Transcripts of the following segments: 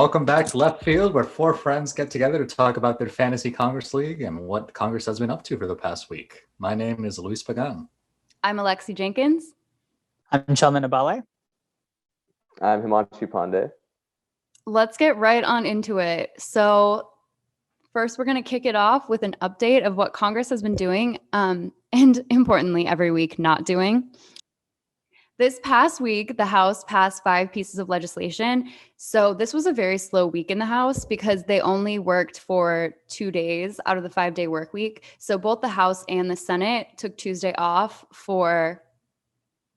welcome back to Left Field, where four friends get together to talk about their fantasy Congress League and what Congress has been up to for the past week. My name is Luis Pagan. I'm Alexi Jenkins. I'm Chalman Abale. I'm Himanshu Pandey. Let's get right on into it. So first, we're going to kick it off with an update of what Congress has been doing, and importantly, every week not doing. This past week, the House passed 5 pieces of legislation. So this was a very slow week in the House because they only worked for 2 days out of the 5-day work week. So both the House and the Senate took Tuesday off for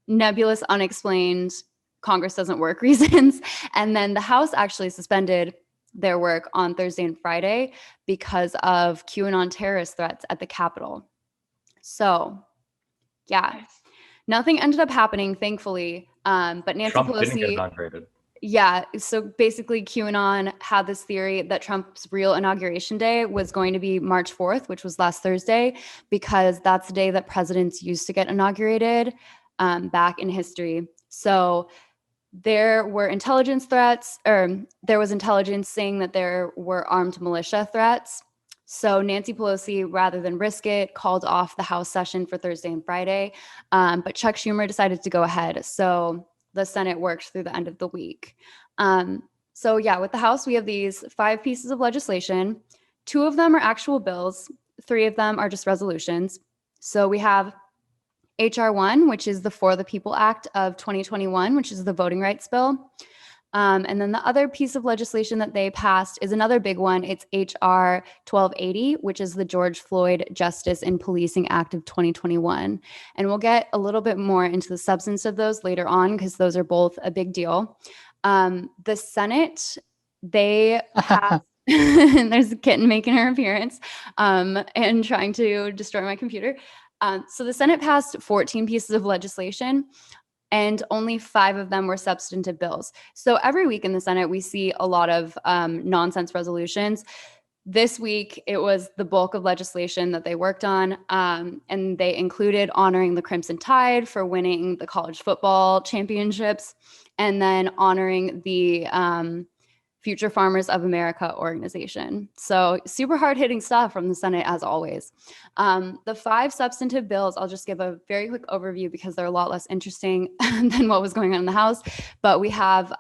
nebulous, unexplained Congress doesn't work reasons. And then the House actually suspended their work on Thursday and Friday because of QAnon terrorist threats at the Capitol. So, yeah. Nothing ended up happening, thankfully. But Nancy Trump Pelosi didn't get inaugurated. Yeah. So basically, QAnon had this theory that Trump's real inauguration day was going to be March 4th, which was last Thursday, because that's the day that presidents used to get inaugurated back in history. So there were intelligence threats, or there was intelligence saying that there were armed militia threats. So Nancy Pelosi, rather than risk it, called off the House session for Thursday and Friday. But Chuck Schumer decided to go ahead. So the Senate worked through the end of the week. So yeah, with the House, we have these 5 pieces of legislation. 2 of them are actual bills. 3 of them are just resolutions. So we have HR 1, which is the For the People Act of 2021, which is the voting rights bill. And then the other piece of legislation that they passed is another big one. It's HR 1280, which is the George Floyd Justice and Policing Act of 2021. And we'll get a little bit more into the substance of those later on because those are both a big deal. The Senate, they passed, there's a kitten making her appearance and trying to destroy my computer. So the Senate passed 14 pieces of legislation, and only 5 of them were substantive bills. So every week in the Senate, we see a lot of nonsense resolutions. This week, it was the bulk of legislation that they worked on, and they included honoring the Crimson Tide for winning the college football championships, and then honoring the Future Farmers of America organization. So super hard-hitting stuff from the Senate, as always. The 5 substantive bills, I'll just give a very quick overview because they're a lot less interesting than what was going on in the House. But we have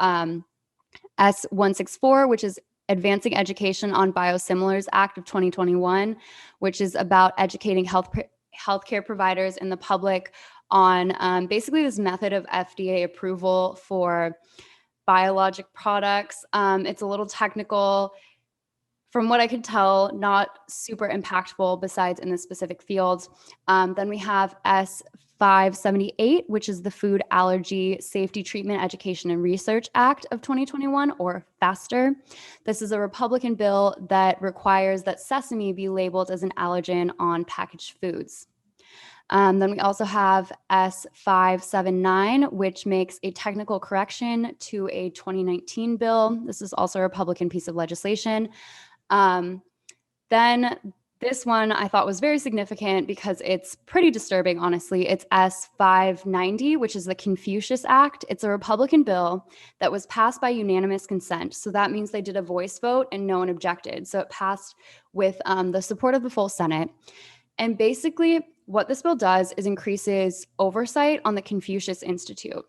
S-164, which is Advancing Education on Biosimilars Act of 2021, which is about educating healthcare providers and the public on basically this method of FDA approval for biologic products. It's a little technical. From what I could tell, not super impactful besides in the specific fields. Then we have S-578, which is the Food Allergy Safety Treatment Education and Research Act of 2021, or FASTER. This is a Republican bill that requires that sesame be labeled as an allergen on packaged foods. Then we also have S-579, which makes a technical correction to a 2019 bill. This is also a Republican piece of legislation. Then this one I thought was very significant because it's pretty disturbing, honestly. It's S-590, which is the Confucius Act. It's a Republican bill that was passed by unanimous consent. So that means they did a voice vote and no one objected. So it passed with the support of the full Senate. And basically, what this bill does is increases oversight on the Confucius Institute.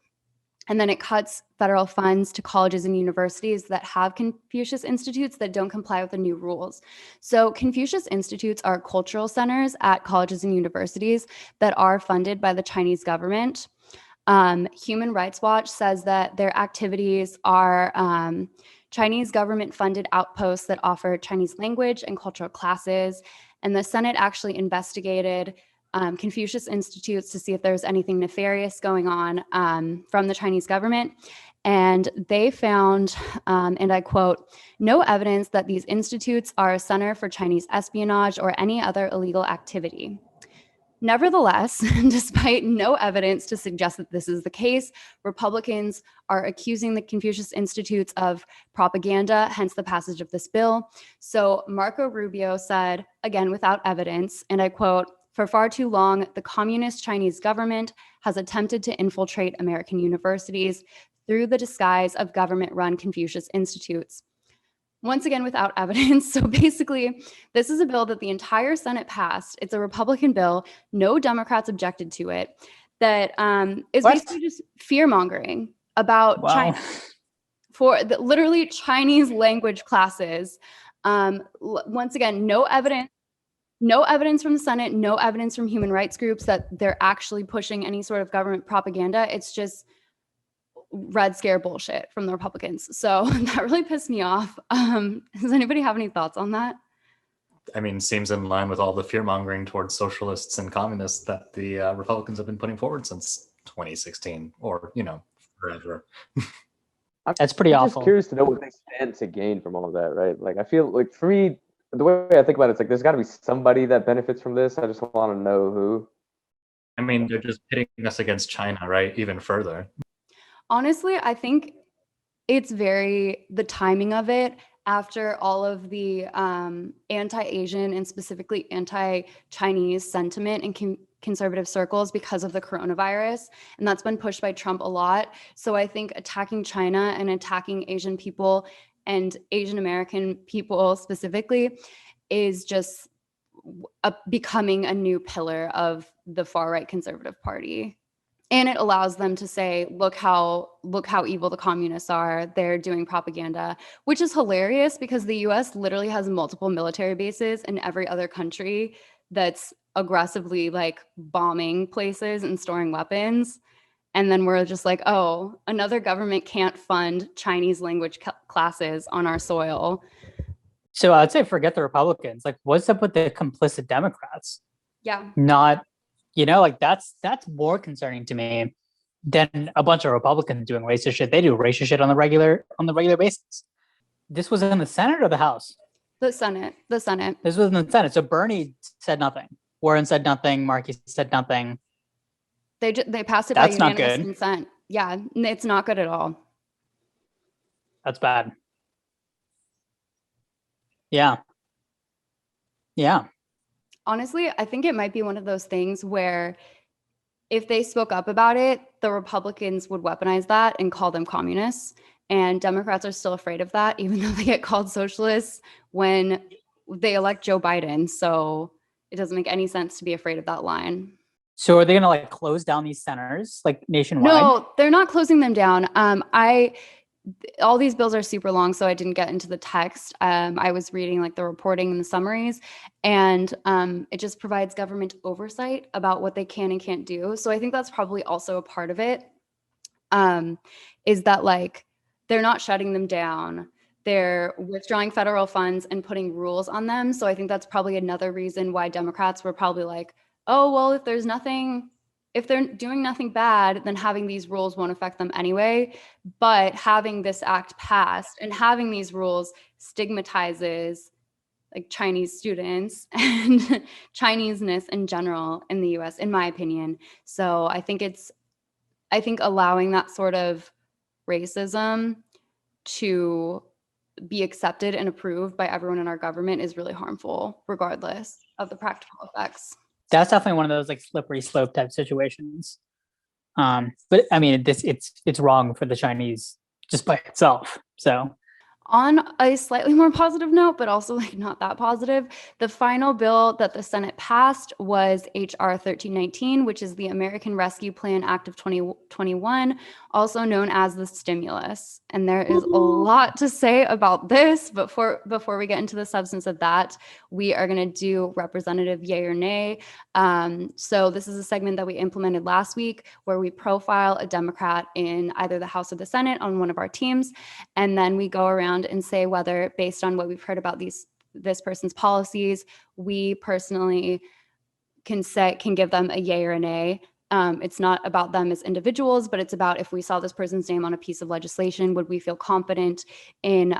And then it cuts federal funds to colleges and universities that have Confucius Institutes that don't comply with the new rules. So Confucius Institutes are cultural centers at colleges and universities that are funded by the Chinese government. Human Rights Watch says that their activities are Chinese government-funded outposts that offer Chinese language and cultural classes. And the Senate actually investigated Confucius Institutes to see if there was anything nefarious going on from the Chinese government. And they found, and I quote, "no evidence that these institutes are a center for Chinese espionage or any other illegal activity." Nevertheless, despite no evidence to suggest that this is the case, Republicans are accusing the Confucius Institutes of propaganda, hence the passage of this bill. So Marco Rubio said, again, without evidence, and I quote, "For far too long, the communist Chinese government has attempted to infiltrate American universities through the disguise of government-run Confucius Institutes. once again, without evidence. So basically, this is a bill that the entire Senate passed. It's a Republican bill. No Democrats objected to it. That is basically just fear mongering about China for literally Chinese language classes. Once again, no evidence from the Senate, no evidence from human rights groups that they're actually pushing any sort of government propaganda. It's just Red Scare bullshit from the Republicans. So that really pissed me off. Does anybody have any thoughts on that? I mean, seems in line with all the fear mongering towards socialists and communists that the Republicans have been putting forward since 2016, or forever. That's pretty awful. I'm just curious to know what they stand to gain from all of that, right? Like, I feel like for me, the way I think about it, it's like there's got to be somebody that benefits from this. I just want to know who. I mean, they're just pitting us against China, right? Even further. Honestly, I think it's the timing of it after all of the anti-Asian and specifically anti-Chinese sentiment in conservative circles because of the coronavirus. And that's been pushed by Trump a lot. So I think attacking China and attacking Asian people and Asian American people specifically is just becoming a new pillar of the far-right conservative party. And it allows them to say, look how evil the communists are. They're doing propaganda, which is hilarious because the US literally has multiple military bases in every other country that's aggressively like bombing places and storing weapons. And then we're just like, oh, another government can't fund Chinese language classes on our soil. So I'd say forget the Republicans. Like, what's up with the complicit Democrats? Yeah. Not, like that's more concerning to me than a bunch of Republicans doing racist shit. They do racist shit on the regular basis. This was in the Senate or the House? The Senate. This was in the Senate. So Bernie said nothing. Warren said nothing. Markey said nothing. They passed it That's by not unanimous good. consent. Yeah, it's not good at all. That's bad. Yeah. Honestly, I think it might be one of those things where if they spoke up about it, the Republicans would weaponize that and call them communists. And Democrats are still afraid of that, even though they get called socialists when they elect Joe Biden. So it doesn't make any sense to be afraid of that line. So are they going to close down these centers nationwide? No, they're not closing them down. All these bills are super long, so I didn't get into the text. I was reading the reporting and the summaries, and it just provides government oversight about what they can and can't do. So I think that's probably also a part of it, is that they're not shutting them down. They're withdrawing federal funds and putting rules on them. So I think that's probably another reason why Democrats were probably like, oh, well, if they're doing nothing bad, then having these rules won't affect them anyway. But having this act passed and having these rules stigmatizes Chinese students and Chineseness in general in the US, in my opinion. So I think allowing that sort of racism to be accepted and approved by everyone in our government is really harmful, regardless of the practical effects. That's definitely one of those slippery slope type situations. But I mean, it's wrong for the Chinese just by itself. So on a slightly more positive note, but also not that positive, the final bill that the Senate passed was H.R. 1319, which is the American Rescue Plan Act of 2021, also known as the stimulus. And there is a lot to say about this, but before we get into the substance of that, we are going to do representative yay or nay. So this is a segment that we implemented last week where we profile a Democrat in either the House or the Senate on one of our teams, and then we go around and say whether, based on what we've heard about this person's policies, we personally can give them a yay or a nay. It's not about them as individuals, but it's about if we saw this person's name on a piece of legislation, would we feel confident in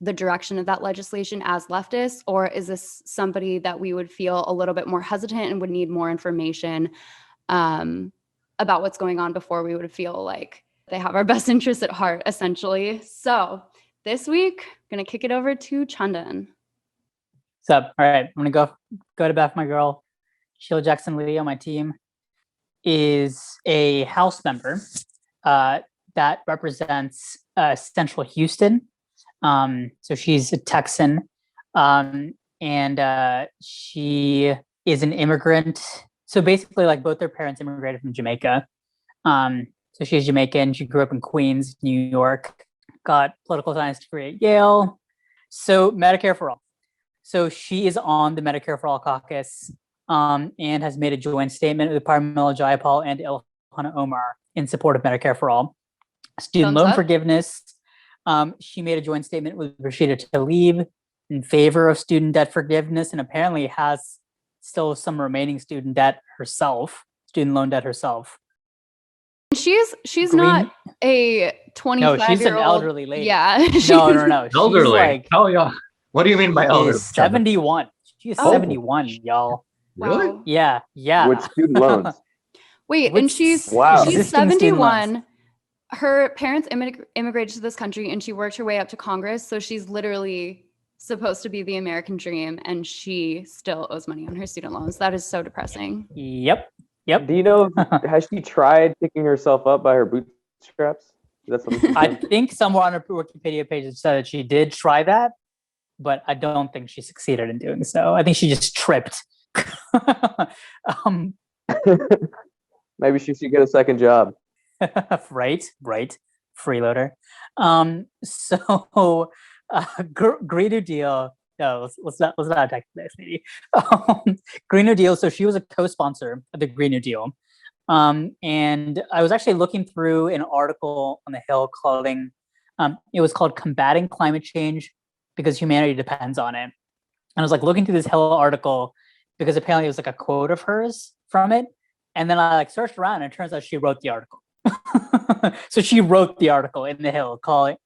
the direction of that legislation as leftists, or is this somebody that we would feel a little bit more hesitant and would need more information about what's going on before we would feel like they have our best interests at heart, essentially. So this week, I'm going to kick it over to Chandan. What's up? All right, I'm going to go to bat for my girl. Sheila Jackson-Lee on my team is a House member that represents Central Houston. So she's a Texan, and she is an immigrant. So basically, like both their parents immigrated from Jamaica. So she's Jamaican. She grew up in Queens, New York. Got political science degree at Yale. So Medicare for all. So she is on the Medicare for All caucus, and has made a joint statement with Parmila Jayapal and Ilhan Omar in support of Medicare for All. Student loan forgiveness. She made a joint statement with Rashida Tlaib in favor of student debt forgiveness, and apparently has still some remaining student loan debt herself. She's not a 25-year-old. No, she's an elderly lady. Yeah. No. Elderly. She's like, oh yeah. What do you mean by elderly? 71. She is 71, y'all. Really? Wow. Yeah. With student loans. Wait, and she's Existing student 71. loans. Her parents immigrated to this country, and she worked her way up to Congress. So she's literally supposed to be the American dream, and she still owes money on her student loans. That is so depressing. Yep. Do you know, has she tried picking herself up by her bootstraps? That's something. I think somewhere on her Wikipedia page it said that she did try that, but I don't think she succeeded in doing so. I think she just tripped. Maybe she should get a second job. Right. Freeloader. Green New Deal. No, let's not attack this lady. Green New Deal. So she was a co-sponsor of the Green New Deal. And I was actually looking through an article on the Hill it was called Combating Climate Change Because Humanity Depends on It. And I was like looking through this Hill article because apparently it was like a quote of hers from it. And then I like searched around and it turns out she wrote the article. So she wrote the article in the Hill called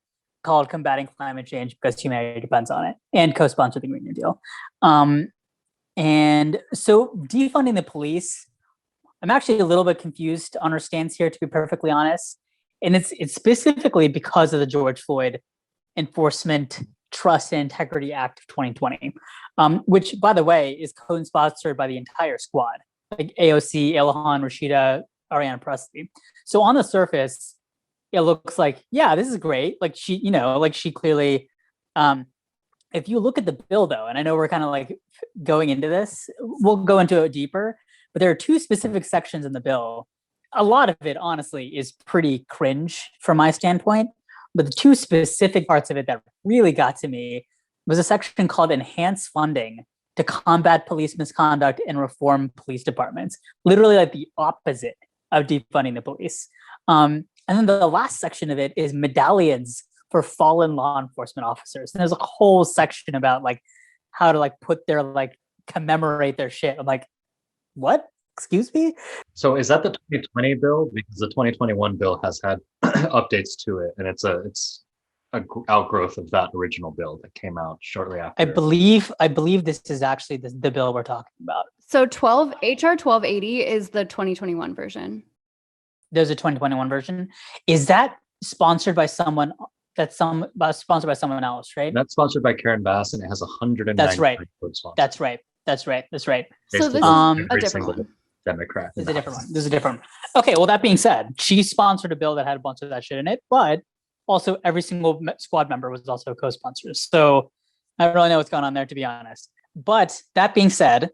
Combating Climate Change Because Humanity Depends on It, and co-sponsored the Green New Deal. And so defunding the police, I'm actually a little bit confused on her stance here, to be perfectly honest. And it's specifically because of the George Floyd Enforcement Trust and Integrity Act of 2020, which, by the way, is co-sponsored by the entire squad, like AOC, Ilhan, Rashida, Ariana Presley. So on the surface, it looks like, yeah, this is great. Like she clearly, if you look at the bill though, and I know we're kind of like going into this, we'll go into it deeper, but there are two specific sections in the bill. A lot of it, honestly, is pretty cringe from my standpoint. But the two specific parts of it that really got to me was a section called Enhance Funding to Combat Police Misconduct and Reform Police Departments. Literally like the opposite of defunding the police. And then the last section of it is medallions for fallen law enforcement officers. And there's a whole section about like how to like put their like commemorate their shit. I'm like, what? Excuse me? So is that the 2020 bill? Because the 2021 bill has had updates to it, and it's a outgrowth of that original bill that came out shortly after. I believe this is actually the bill we're talking about. So HR 1280 is the 2021 version. There's a 2021 version. Is that sponsored by someone? Sponsored by someone else, right? That's sponsored by Karen Bass, and it has 109. That's right. That's right. So this is a different one. Democrat. This is a different one. Okay, well, that being said, she sponsored a bill that had a bunch of that shit in it, but also every single squad member was also co-sponsors. So I don't really know what's going on there, to be honest. But that being said,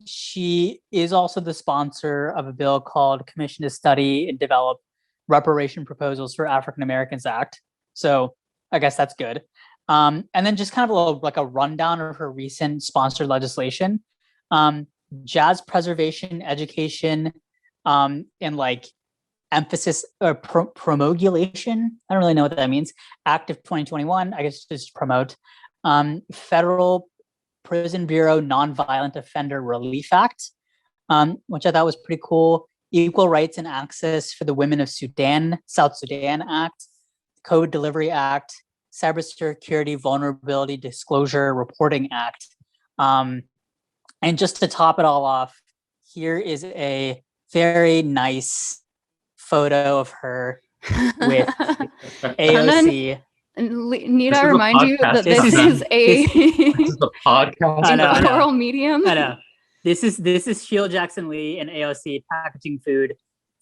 she is also the sponsor of a bill called Commission to Study and Develop Reparation Proposals for African Americans Act. So I guess that's good. And then just kind of a rundown of her recent sponsored legislation. Jazz preservation, education, and like emphasis or promulgation. I don't really know what that means. Act of 2021, I guess just promote. Federal Prison Bureau Nonviolent Offender Relief Act, which I thought was pretty cool. Equal Rights and Access for the Women of Sudan, South Sudan Act, Code Delivery Act, Cybersecurity Vulnerability Disclosure Reporting Act. And just to top it all off, here is a very nice photo of her with AOC. Need I remind you that this is a podcast. oral medium? I know. This is Sheila Jackson Lee and AOC packaging food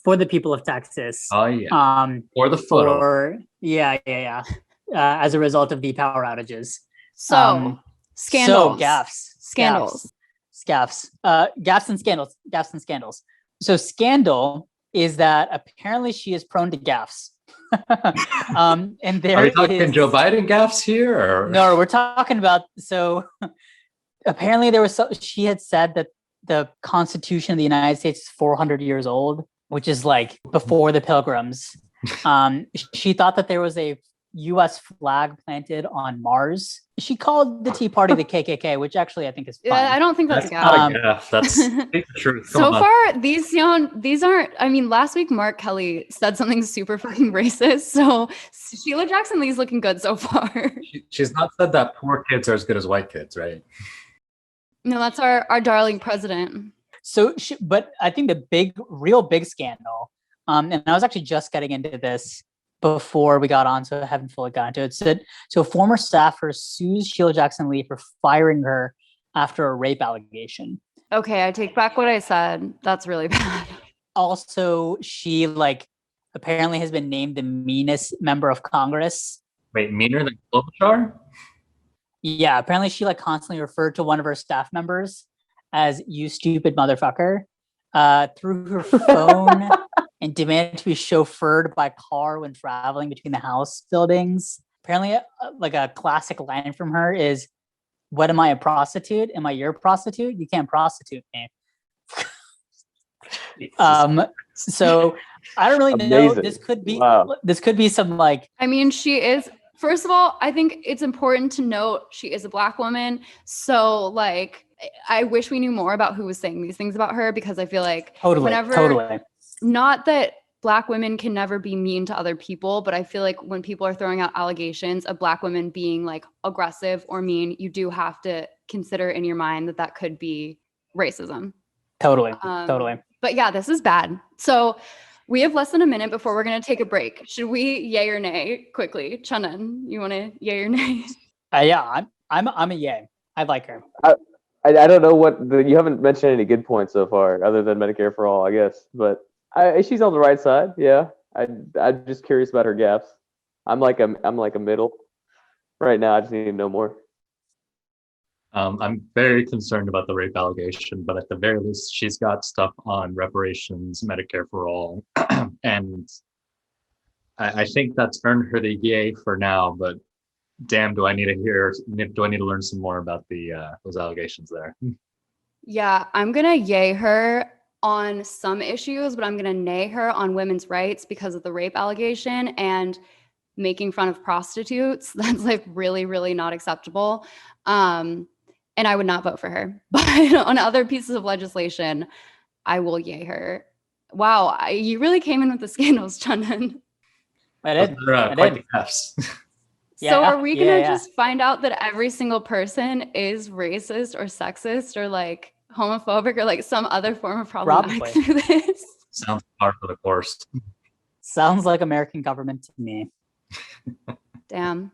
for the people of Texas. Oh yeah. Or the photo. Yeah. as a result of the power outages. So scandals. Gaffes. Gaffes and scandals. So scandal is that apparently she is prone to gaffes. And there Are we talking Joe Biden gaffes here? Or? No, we're talking about, so apparently she had said that the Constitution of the United States is 400 years old, which is like before the Pilgrims. She thought that there was a U.S. flag planted on Mars. She called the Tea Party the KKK, which actually I think is fun. Yeah, I don't think that's not a gaff. That's the truth. So far, these aren't. I mean, last week Mark Kelly said something super fucking racist. So Sheila Jackson Lee's looking good so far. She's not said that poor kids are as good as white kids, right? No, that's our darling president. So, but I think the real big scandal, and I was actually just getting into this before we got on, so I haven't fully gotten into it. So a former staffer sues Sheila Jackson Lee for firing her after a rape allegation. Okay, I take back what I said. That's really bad. Also, she apparently has been named the meanest member of Congress. Wait, meaner than Klobuchar? Yeah, apparently she constantly referred to one of her staff members as "you stupid motherfucker" through her phone. And demanded to be chauffeured by car when traveling between the House buildings. Apparently, a classic line from her is, "What am I, a prostitute? Am I your prostitute? You can't prostitute me." So I don't really know. This could be some I mean, she is. First of all, I think it's important to note she is a Black woman. So I wish we knew more about who was saying these things about her, because I feel like totally. Not that Black women can never be mean to other people, but I feel like when people are throwing out allegations of Black women being aggressive or mean, you do have to consider in your mind that could be racism. Totally. But yeah, this is bad. So we have less than a minute before we're going to take a break. Should we yay or nay quickly? Chanan, you want to yay or nay? Yeah, I'm a yay. I like her. I don't know you haven't mentioned any good points so far, other than Medicare for all, I guess. But she's on the right side. Yeah, I'm just curious about her gaps. I'm like a middle right now. I just need to know more. I'm very concerned about the rape allegation, but at the very least, she's got stuff on reparations, Medicare for all, and I think that's earned her the yay for now. But damn, do I need to learn some more about those allegations there? Yeah, I'm gonna yay her on some issues, but I'm gonna nay her on women's rights because of the rape allegation and making fun of prostitutes. That's really, really not acceptable. And I would not vote for her. But on other pieces of legislation, I will yay her. Wow, you really came in with the scandals, Chandan. I did. Quite the gaffes. So are we gonna just find out that every single person is racist or sexist or homophobic or some other form of problematic through this? Sounds par for the course. Sounds like American government to me. Damn.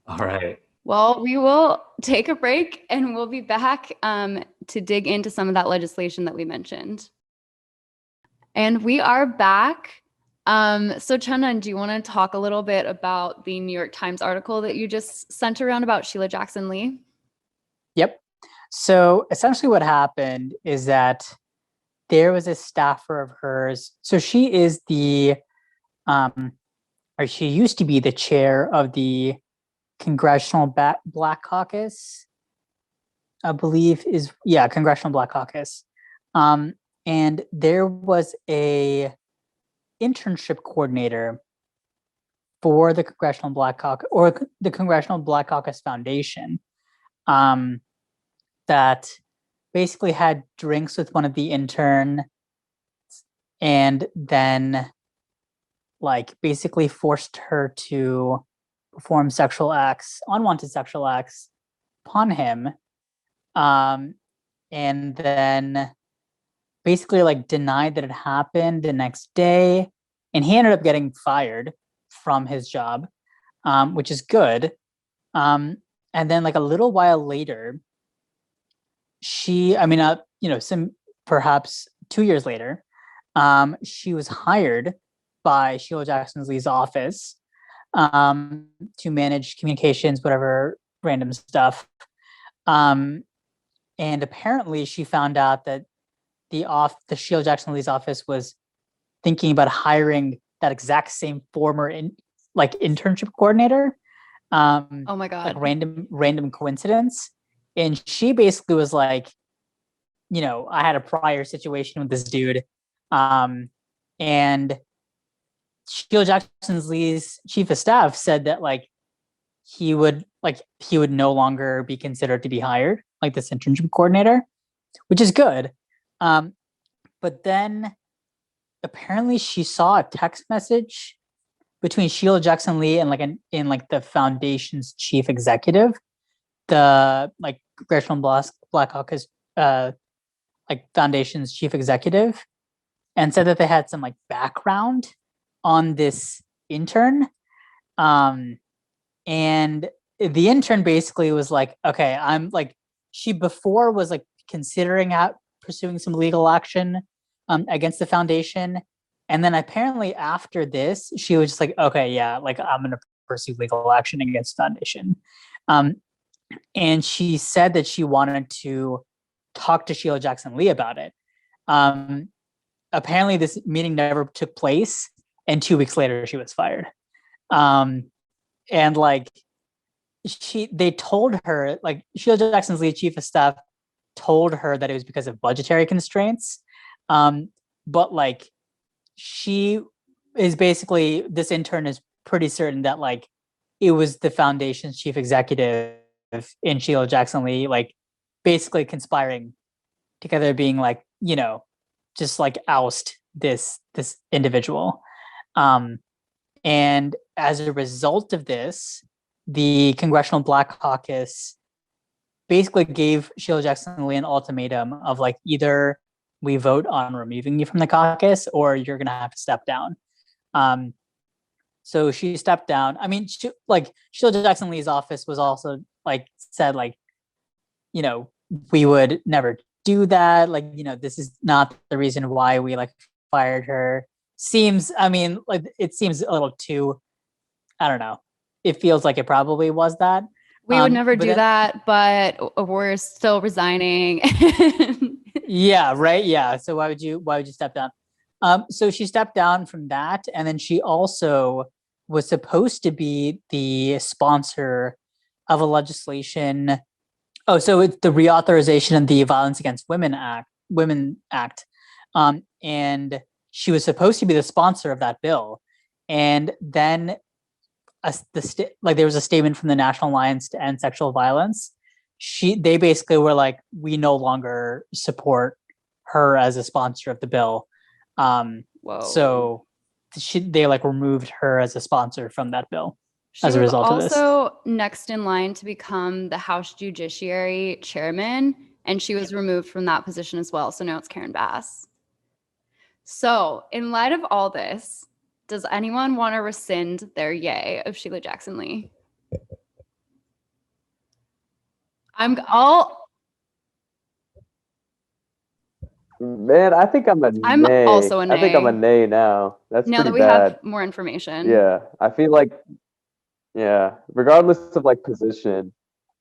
All right. Well, we will take a break and we'll be back to dig into some of that legislation that we mentioned. And we are back. So Chandan, do you want to talk a little bit about the New York Times article that you just sent around about Sheila Jackson Lee? Yep. So essentially what happened is that there was a staffer of hers. So she is she used to be the chair of the Congressional Black Caucus, I believe Congressional Black Caucus. And there was a internship coordinator for the Congressional Black Caucus or the Congressional Black Caucus Foundation that basically had drinks with one of the interns and then basically forced her to perform unwanted sexual acts upon him. And then basically denied that it happened the next day. And he ended up getting fired from his job, which is good. And then a little while later, perhaps 2 years later, she was hired by Sheila Jackson Lee's office to manage communications, whatever random stuff. And apparently she found out that the Sheila Jackson Lee's office was thinking about hiring that exact same former internship coordinator. Oh my God. Like random coincidence. And she basically was like, I had a prior situation with this dude. And Sheila Jackson Lee's chief of staff said that he would no longer be considered to be hired, like this internship coordinator, which is good. But then apparently she saw a text message between Sheila Jackson Lee and the foundation's chief executive, the Congressional Black Caucus foundation's chief executive, and said that they had some background on this intern. And the intern basically was like, okay, she before was considering pursuing some legal action against the foundation. And then apparently after this, she was just like, okay, yeah, I'm going to pursue legal action against the foundation. And she said that she wanted to talk to Sheila Jackson Lee about it. Apparently this meeting never took place. And 2 weeks later, she was fired. And they told her, Sheila Jackson Lee, chief of staff, told her that it was because of budgetary constraints. But she is basically, this intern is pretty certain that it was the foundation's chief executive in Sheila Jackson Lee, basically conspiring together, being just oust this individual. And as a result of this, the Congressional Black Caucus basically gave Sheila Jackson Lee an ultimatum of either we vote on removing you from the caucus or you're going to have to step down. So she stepped down. I mean, Sheila Jackson Lee's office was also said we would never do that. This is not the reason why we fired her. It seems a little too, I don't know. It feels like it probably was that. We would never do that, but we're still resigning. Yeah, right. Yeah. So why would you step down? So she stepped down from that. And then she also was supposed to be the sponsor of a legislation. Oh, so it's the reauthorization of the Violence Against Women Act. And she was supposed to be the sponsor of that bill. And then there was a statement from the National Alliance to End Sexual Violence. They basically were like, we no longer support her as a sponsor of the bill. Whoa. So they removed her as a sponsor from that bill as a result of this. She was also next in line to become the House Judiciary Chairman, and she was removed from that position as well. So now it's Karen Bass. So in light of all this, does anyone want to rescind their yay of Sheila Jackson Lee? Man, I think I'm nay. Also a nay. I think I'm a nay now. That's now pretty that we bad. have more information. Yeah, I feel regardless of position,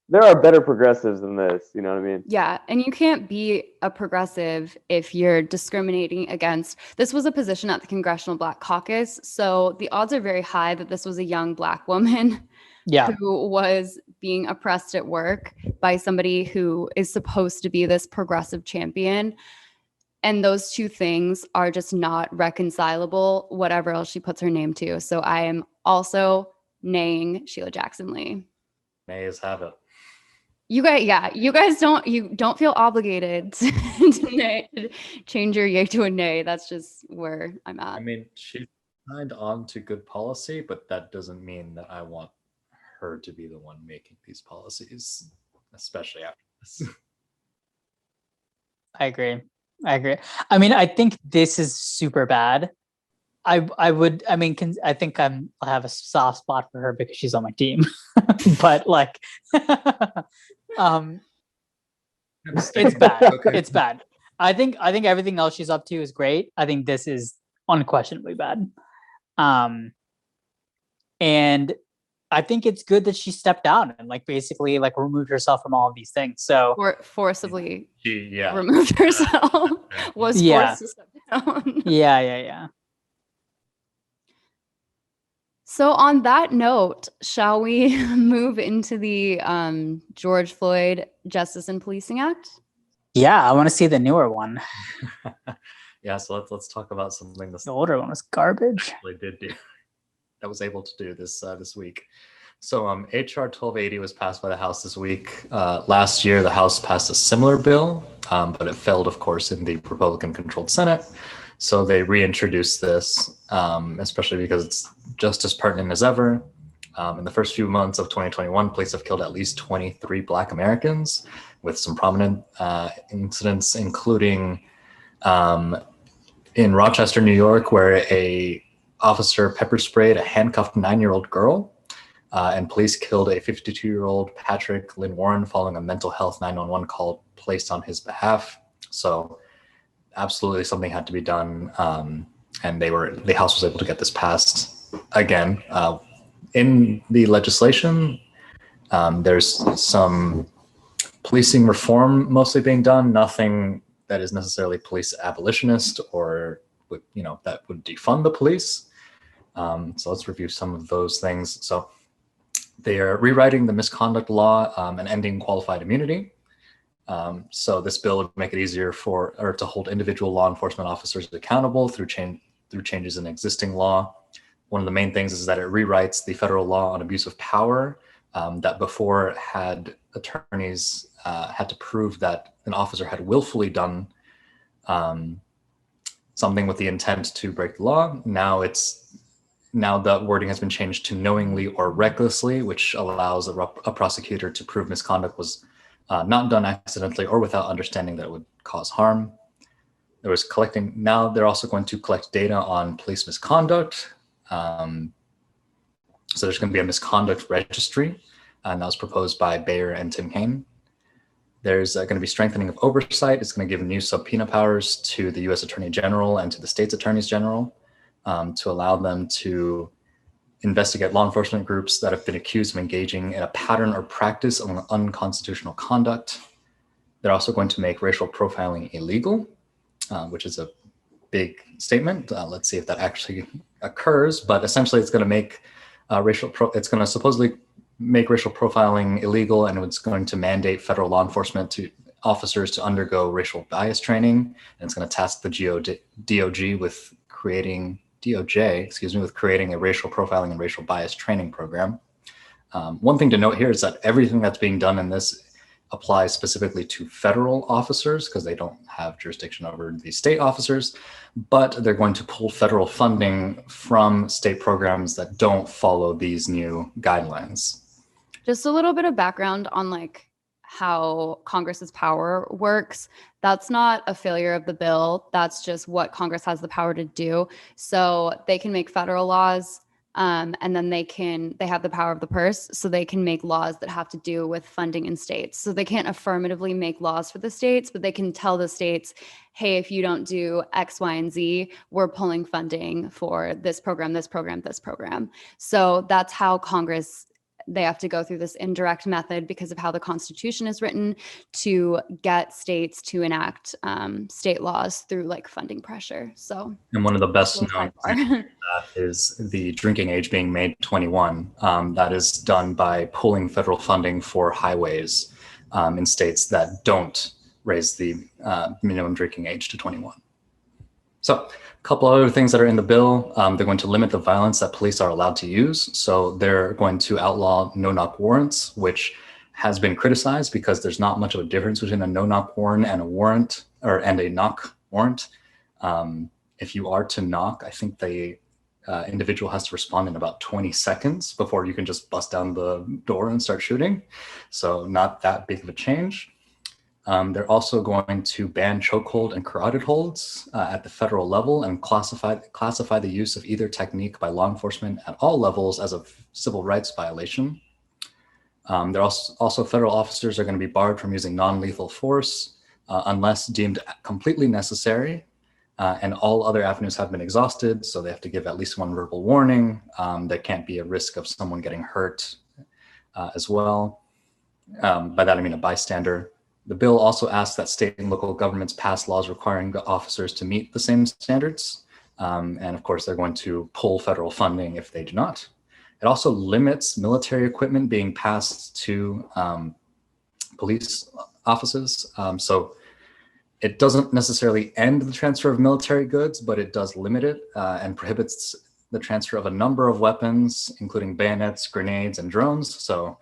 there are better progressives than this. You know what I mean? Yeah, and you can't be a progressive if you're discriminating against. This was a position at the Congressional Black Caucus, so the odds are very high that this was a young Black woman who was being oppressed at work by somebody who is supposed to be this progressive champion. And those two things are just not reconcilable, whatever else she puts her name to. So I am also naying Sheila Jackson Lee. Nays have it. You guys don't feel obligated to change your yay to a nay. That's just where I'm at. I mean, she signed on to good policy, but that doesn't mean that I want her to be the one making these policies, especially after this. I agree. I mean, I think this is super bad. I think I have a soft spot for her because she's on my team, but it's bad. Okay. It's bad. I think everything else she's up to is great. I think this is unquestionably bad. And I think it's good that she stepped down and like basically like removed herself from all of these things. So Or forcibly Yeah. removed herself, was Yeah. forced to step down. yeah. So on that note, shall we move into the George Floyd Justice and Policing Act? Yeah, I want to see the newer one. Yeah, so let's talk about something The older one was garbage. actually did do that was able to do this week. So HR 1280 was passed by the House this week. Last year, the House passed a similar bill, but it failed, of course, in the Republican-controlled Senate. So they reintroduced this, especially because it's just as pertinent as ever. In the first few months of 2021, police have killed at least 23 Black Americans, with some prominent incidents, including in Rochester, New York, where a officer pepper sprayed a handcuffed 9-year-old girl, and police killed a 52-year-old Patrick Lynn Warren following a mental health 911 call placed on his behalf. So absolutely something had to be done, and the House was able to get this passed again. In the legislation, there's some policing reform mostly being done, nothing that is necessarily police abolitionist or that would defund the police. So let's review some of those things. So they are rewriting the misconduct law and ending qualified immunity. So this bill would make it easier to hold individual law enforcement officers accountable through changes in existing law. One of the main things is that it rewrites the federal law on abuse of power that before had attorneys had to prove that an officer had willfully done something with the intent to break the law. Now the wording has been changed to knowingly or recklessly, which allows a prosecutor to prove misconduct was not done accidentally or without understanding that it would cause harm. Now they're also going to collect data on police misconduct. So there's going to be a misconduct registry, and that was proposed by Bayer and Tim Kaine. There's going to be strengthening of oversight. It's going to give new subpoena powers to the U.S. Attorney General and to the state's attorneys general to allow them to investigate law enforcement groups that have been accused of engaging in a pattern or practice of unconstitutional conduct. They're also going to make racial profiling illegal, which is a big statement. Let's see if that actually occurs. But essentially, it's going to make it's going to supposedly make racial profiling illegal, and it's going to mandate federal law enforcement officers to undergo racial bias training, and it's going to task the DOJ with creating a racial profiling and racial bias training program. One thing to note here is that everything that's being done in this applies specifically to federal officers because they don't have jurisdiction over the state officers, but they're going to pull federal funding from state programs that don't follow these new guidelines. Just a little bit of background on like how Congress's power works. That's not a failure of the bill. That's just what Congress has the power to do. So they can make federal laws, and then they have the power of the purse. So they can make laws that have to do with funding in states. So they can't affirmatively make laws for the states, but they can tell the states, hey, if you don't do X, Y, and Z, we're pulling funding for this program, this program, this program. So that's how they have to go through this indirect method because of how the Constitution is written to get states to enact state laws through like funding pressure. So, and one of the best known is the drinking age being made 21. That is done by pulling federal funding for highways in states that don't raise the minimum drinking age to 21. So a couple other things that are in the bill. They're going to limit the violence that police are allowed to use. So they're going to outlaw no-knock warrants, which has been criticized because there's not much of a difference between a no-knock warrant and a knock warrant. If you are to knock, I think the individual has to respond in about 20 seconds before you can just bust down the door and start shooting. So not that big of a change. They're also going to ban chokehold and carotid holds at the federal level and classify the use of either technique by law enforcement at all levels as a civil rights violation. There also federal officers are going to be barred from using non-lethal force unless deemed completely necessary. and all other avenues have been exhausted. So they have to give at least one verbal warning. There can't be a risk of someone getting hurt as well. By that, I mean a bystander. The bill also asks that state and local governments pass laws requiring the officers to meet the same standards. And of course, they're going to pull federal funding if they do not. It also limits military equipment being passed to police offices. So it doesn't necessarily end the transfer of military goods, but it does limit it and prohibits the transfer of a number of weapons, including bayonets, grenades, and drones. So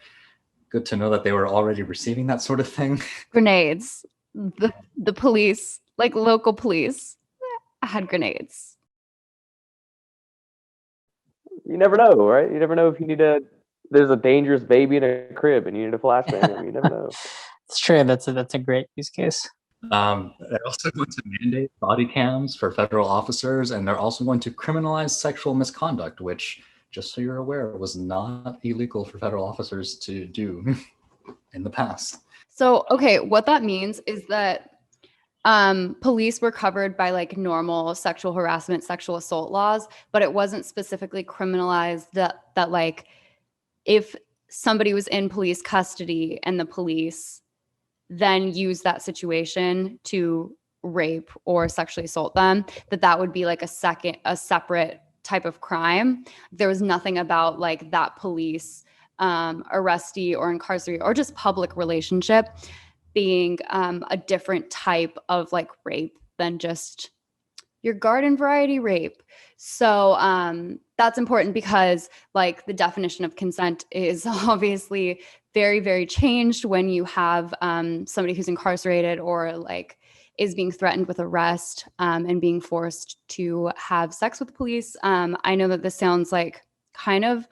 good to know that they were already receiving that sort of thing. Grenades. The police, like local police, had grenades. You never know, right? You never know if you need there's a dangerous baby in a crib and you need a flashbang. I mean, you never know. It's true. That's a great use case. They're also going to mandate body cams for federal officers, and they're also going to criminalize sexual misconduct, which, just so you're aware, was not illegal for federal officers to do in the past. So, okay, what that means is that police were covered by like normal sexual harassment, sexual assault laws, but it wasn't specifically criminalized that like if somebody was in police custody and the police then use that situation to rape or sexually assault them, that would be like a separate type of crime. There was nothing about like that police arrestee or incarcerate or just public relationship being a different type of like rape than just your garden variety rape. So that's important because like the definition of consent is obviously very, very changed when you have somebody who's incarcerated or like is being threatened with arrest and being forced to have sex with police. I know that this sounds like kind of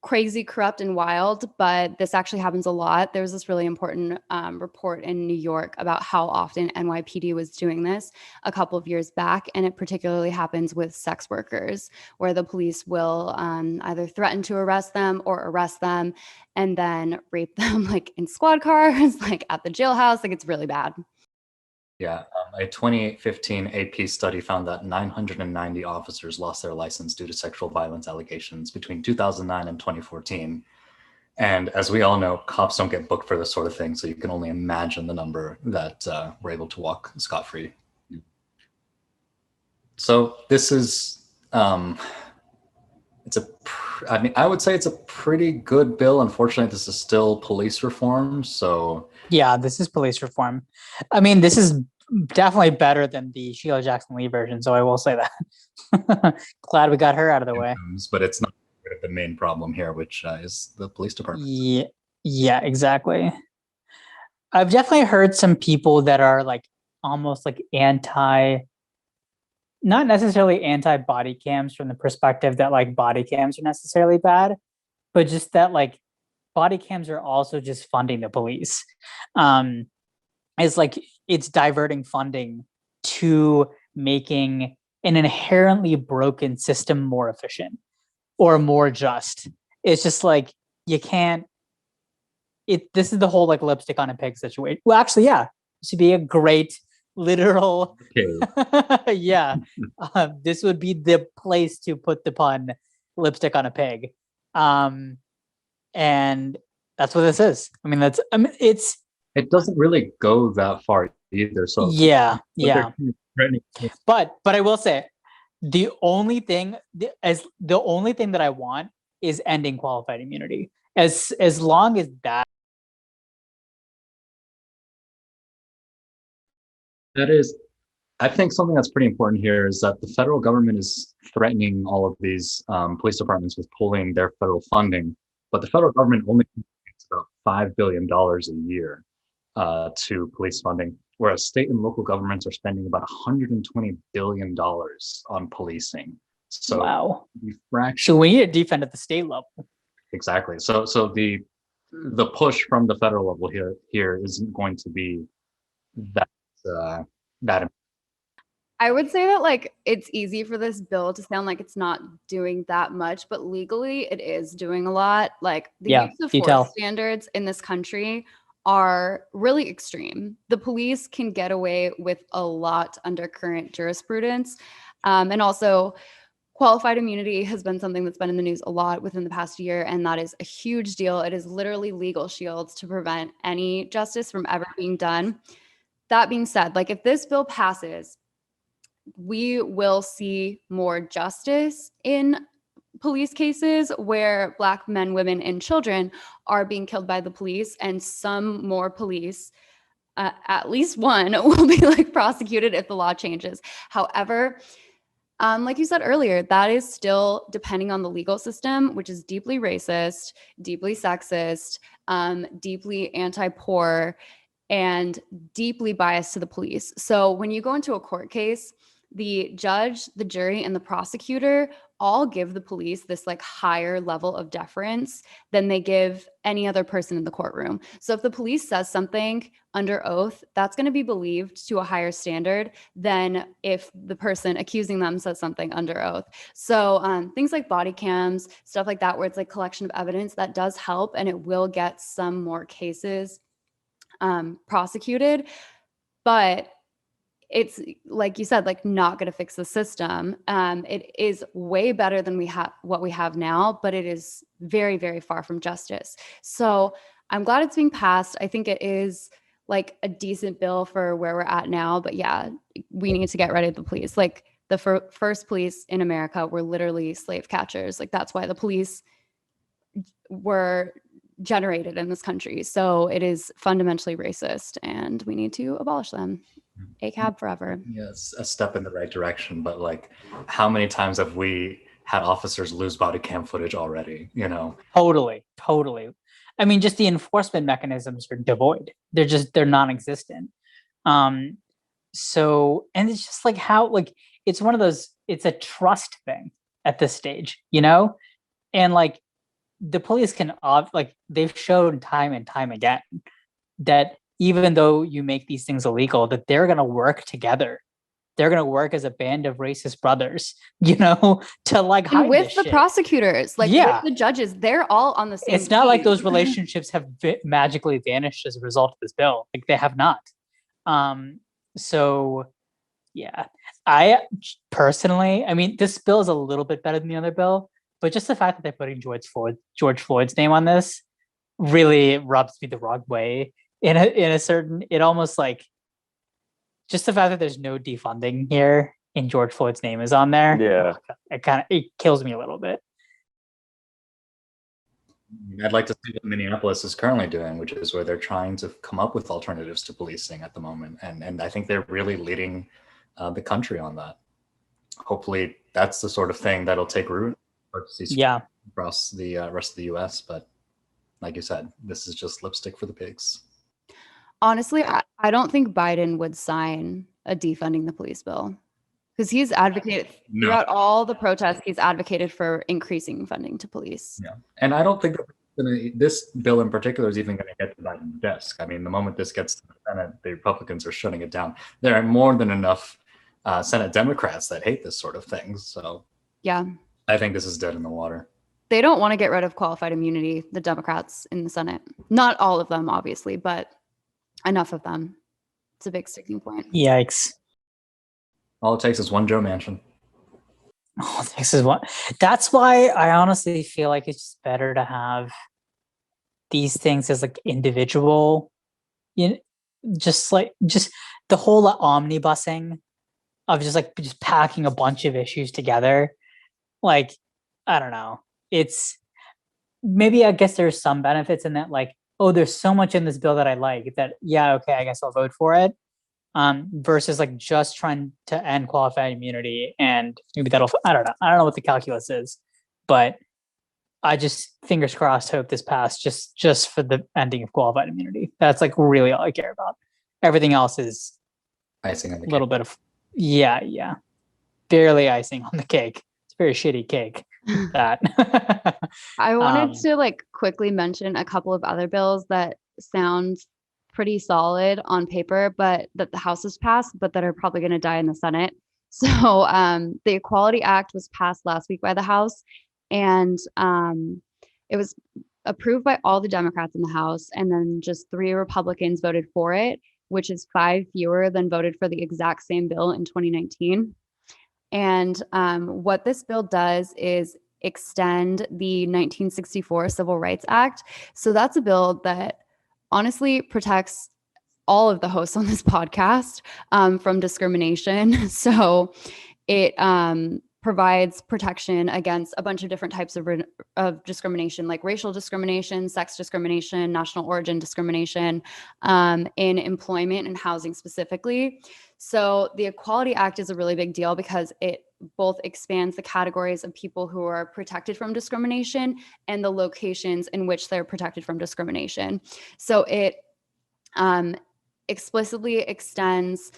crazy, corrupt, and wild, but this actually happens a lot. There was this really important report in New York about how often NYPD was doing this a couple of years back, and it particularly happens with sex workers, where the police will either threaten to arrest them or arrest them and then rape them like in squad cars, like at the jailhouse. Like it's really bad. Yeah, a 2015 AP study found that 990 officers lost their license due to sexual violence allegations between 2009 and 2014. And as we all know, cops don't get booked for this sort of thing, so you can only imagine the number that were able to walk scot-free. So this is, I mean, I would say it's a pretty good bill. Unfortunately, this is still police reform, so. Yeah, this is police reform. I mean, this is definitely better than the Sheila Jackson-Lee version, so I will say that. Glad we got her out of the way. But it's not the main problem here, which is the police department. Yeah, exactly. I've definitely heard some people that are like almost like not necessarily anti-body cams from the perspective that like body cams are necessarily bad, but just that like body cams are also just funding the police. It's like it's diverting funding to making an inherently broken system more efficient or more just. It's just like you can't. This is the whole like lipstick on a pig situation. Well, actually, yeah, this would be a great literal. Okay. Yeah, this would be the place to put the pun, lipstick on a pig. And that's what this is. I mean, it's. It doesn't really go that far either. So yeah. But I will say, the only thing that I want is ending qualified immunity. As long as that. That is, I think something that's pretty important here is that the federal government is threatening all of these police departments with pulling their federal funding, but the federal government only contributes about $5 billion a year to police funding, whereas state and local governments are spending about $120 billion on policing. So wow. So we need to defend at the state level. Exactly. So the push from the federal level here isn't going to be that. I would say that like it's easy for this bill to sound like it's not doing that much, but legally it is doing a lot. Like the use of force standards in this country are really extreme. The police can get away with a lot under current jurisprudence. And also, qualified immunity has been something that's been in the news a lot within the past year, and that is a huge deal. It is literally legal shields to prevent any justice from ever being done. That being said, like if this bill passes, we will see more justice in police cases where Black men, women, and children are being killed by the police, and some more police, at least one, will be like prosecuted if the law changes. However, like you said earlier, that is still depending on the legal system, which is deeply racist, deeply sexist, deeply anti-poor, and deeply biased to the police. So when you go into a court case, the judge, the jury, and the prosecutor all give the police this like higher level of deference than they give any other person in the courtroom. So if the police says something under oath, that's going to be believed to a higher standard than if the person accusing them says something under oath. So things like body cams, stuff like that, where it's like collection of evidence, that does help, and it will get some more cases prosecuted. But it's like you said, like not going to fix the system. It is way better than what we have now, but it is very, very far from justice. So I'm glad it's being passed. I think it is like a decent bill for where we're at now. But yeah, we need to get rid of the police. Like the first police in America were literally slave catchers. Like that's why the police were generated in this country. So it is fundamentally racist, and we need to abolish them. ACAB forever. Yes, a step in the right direction, but like how many times have we had officers lose body cam footage already, you know? Totally. I mean, just the enforcement mechanisms are devoid. They're non-existent. So, and it's just like how, like, it's one of those, it's a trust thing at this stage, you know? And like the police can, like they've shown time and time again that even though you make these things illegal, that they're going to work together. They're going to work as a band of racist brothers, you know, to like hide and with this the shit. prosecutors, like with the judges, they're all on the same It's not like team. those relationships have magically vanished as a result of this bill. Like they have not. So yeah, I personally, I mean, this bill is a little bit better than the other bill, but just the fact that they're putting George Floyd's name on this really rubs me the wrong way. In a certain, it almost like just the fact that there's no defunding here and George Floyd's name is on there. Yeah, it kills me a little bit. I'd like to see what Minneapolis is currently doing, which is where they're trying to come up with alternatives to policing at the moment, and I think they're really leading the country on that. Hopefully, that's the sort of thing that'll take root across the rest of the U.S. But like you said, this is just lipstick for the pigs. Honestly, I don't think Biden would sign a defunding the police bill, because he's advocated throughout all the protests. He's advocated for increasing funding to police. Yeah, and I don't think that this bill in particular is even going to get to Biden's desk. I mean, the moment this gets to the Senate, the Republicans are shutting it down. There are more than enough Senate Democrats that hate this sort of thing. So yeah, I think this is dead in the water. They don't want to get rid of qualified immunity, the Democrats in the Senate. Not all of them, obviously, but enough of them. It's a big sticking point. Yikes. All it takes is one Joe Manchin. Oh, this is what. That's why I honestly feel like it's just better to have these things as like individual, you know, just the whole omnibusing of just packing a bunch of issues together. Like, I don't know. It's maybe, I guess there's some benefits in that, like, oh, there's so much in this bill that I like that, yeah, okay, I guess I'll vote for it. Versus like just trying to end qualified immunity, and maybe that'll, I don't know what the calculus is, but I just, fingers crossed, hope this passed just for the ending of qualified immunity. That's like really all I care about. Everything else is icing on the cake. Little bit of, yeah, barely icing on the cake. It's a very shitty cake. That I wanted to like quickly mention a couple of other bills that sound pretty solid on paper, but that the House has passed, but that are probably going to die in the Senate. So the Equality Act was passed last week by the House, and it was approved by all the Democrats in the House, and then just 3 Republicans voted for it, which is 5 fewer than voted for the exact same bill in 2019. And what this bill does is extend the 1964 Civil Rights Act. So that's a bill that honestly protects all of the hosts on this podcast from discrimination. So it provides protection against a bunch of different types of discrimination, like racial discrimination, sex discrimination, national origin discrimination, in employment and housing specifically. So the Equality Act is a really big deal because it both expands the categories of people who are protected from discrimination and the locations in which they're protected from discrimination. So it explicitly extends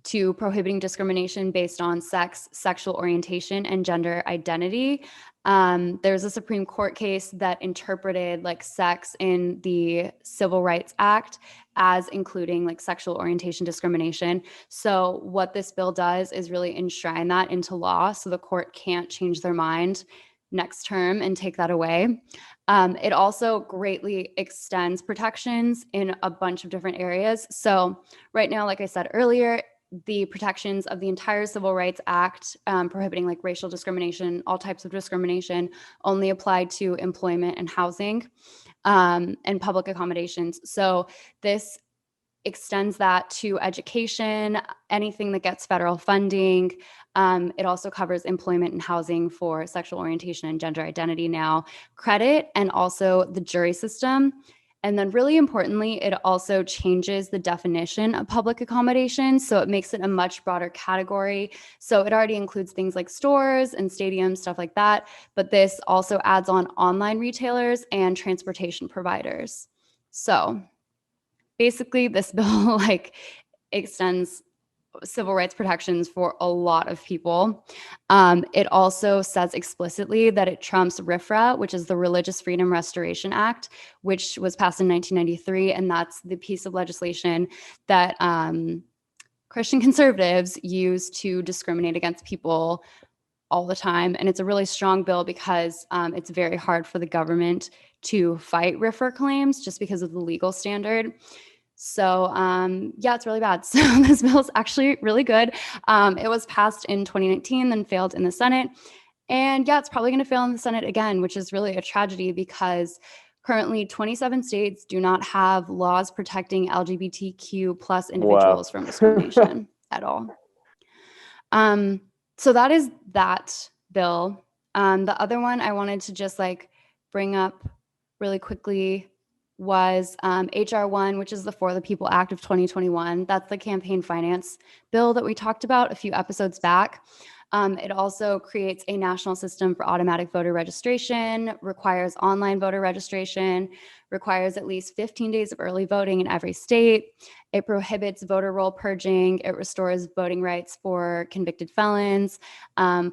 to prohibiting discrimination based on sex, sexual orientation, and gender identity. There's a Supreme Court case that interpreted like sex in the Civil Rights Act as including like sexual orientation discrimination. So what this bill does is really enshrine that into law, so the court can't change their mind next term and take that away. It also greatly extends protections in a bunch of different areas. So right now, like I said earlier, the protections of the entire Civil Rights Act, prohibiting like racial discrimination, all types of discrimination, only apply to employment and housing and public accommodations. So this extends that to education, anything that gets federal funding. It also covers employment and housing for sexual orientation and gender identity now, credit, and also the jury system. And then really importantly, it also changes the definition of public accommodation. So it makes it a much broader category. So it already includes things like stores and stadiums, stuff like that. But this also adds on online retailers and transportation providers. So basically this bill like extends civil rights protections for a lot of people. It also says explicitly that it trumps RFRA, which is the Religious Freedom Restoration Act, which was passed in 1993. And that's the piece of legislation that Christian conservatives use to discriminate against people all the time. And it's a really strong bill because it's very hard for the government to fight RFRA claims just because of the legal standard. So yeah, it's really bad. So this bill is actually really good. It was passed in 2019, then failed in the Senate. And yeah, it's probably going to fail in the Senate again, which is really a tragedy because currently 27 states do not have laws protecting LGBTQ plus individuals from discrimination at all. So that is that bill. The other one I wanted to just like bring up really quickly was HR 1, which is the For the People Act of 2021. That's the campaign finance bill that we talked about a few episodes back. It also creates a national system for automatic voter registration, requires online voter registration, requires at least 15 days of early voting in every state. It prohibits voter roll purging. It restores voting rights for convicted felons,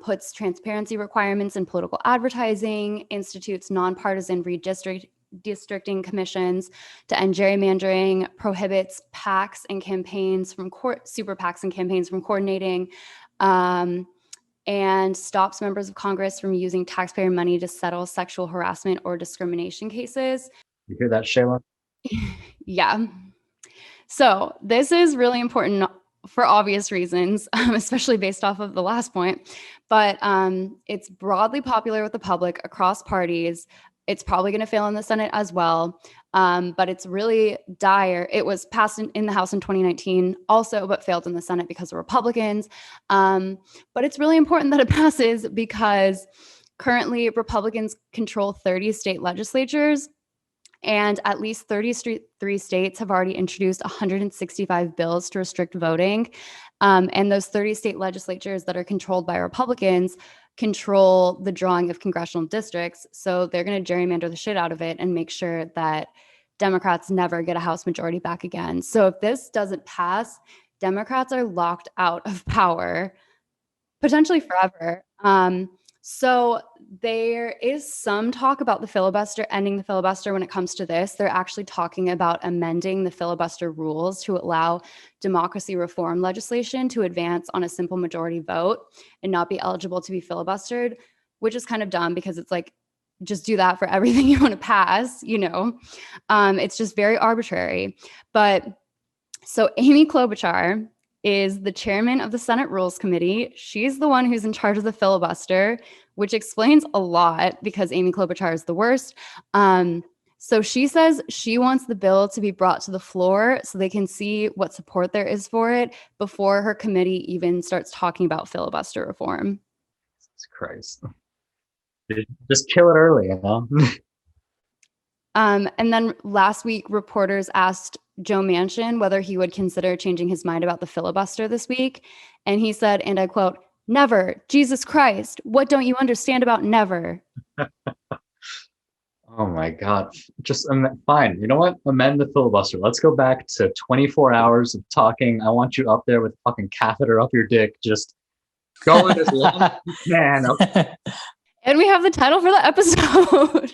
puts transparency requirements in political advertising, institutes nonpartisan redistricting commissions to end gerrymandering, prohibits PACs and campaigns from super PACs and campaigns from coordinating, and stops members of Congress from using taxpayer money to settle sexual harassment or discrimination cases. You hear that, Sheila? Yeah. So this is really important for obvious reasons, especially based off of the last point, but it's broadly popular with the public across parties. It's probably going to fail in the Senate as well, but it's really dire. It was passed in the House in 2019 also, but failed in the Senate because of Republicans. But it's really important that it passes because currently Republicans control 30 state legislatures, and at least 33 states have already introduced 165 bills to restrict voting. And those 30 state legislatures that are controlled by Republicans control the drawing of congressional districts. So they're going to gerrymander the shit out of it and make sure that Democrats never get a House majority back again. So if this doesn't pass, Democrats are locked out of power, potentially forever. So there is some talk about the filibuster, ending the filibuster when it comes to this. They're actually talking about amending the filibuster rules to allow democracy reform legislation to advance on a simple majority vote and not be eligible to be filibustered, which is kind of dumb because it's like just do that for everything you want to pass, it's just very arbitrary. But so Amy Klobuchar is the chairman of the Senate Rules Committee. She's the one who's in charge of the filibuster, which explains a lot because Amy Klobuchar is the worst. So she says she wants the bill to be brought to the floor so they can see what support there is for it before her committee even starts talking about filibuster reform. Jesus Christ. Just kill it early, And then last week, reporters asked Joe Manchin whether he would consider changing his mind about the filibuster this week. And he said, and I quote, "Never. Jesus Christ. What don't you understand about never?" Oh my God. Just fine. You know what? Amend the filibuster. Let's go back to 24 hours of talking. I want you up there with a fucking catheter up your dick. Just going as long as you can. And we have the title for the episode.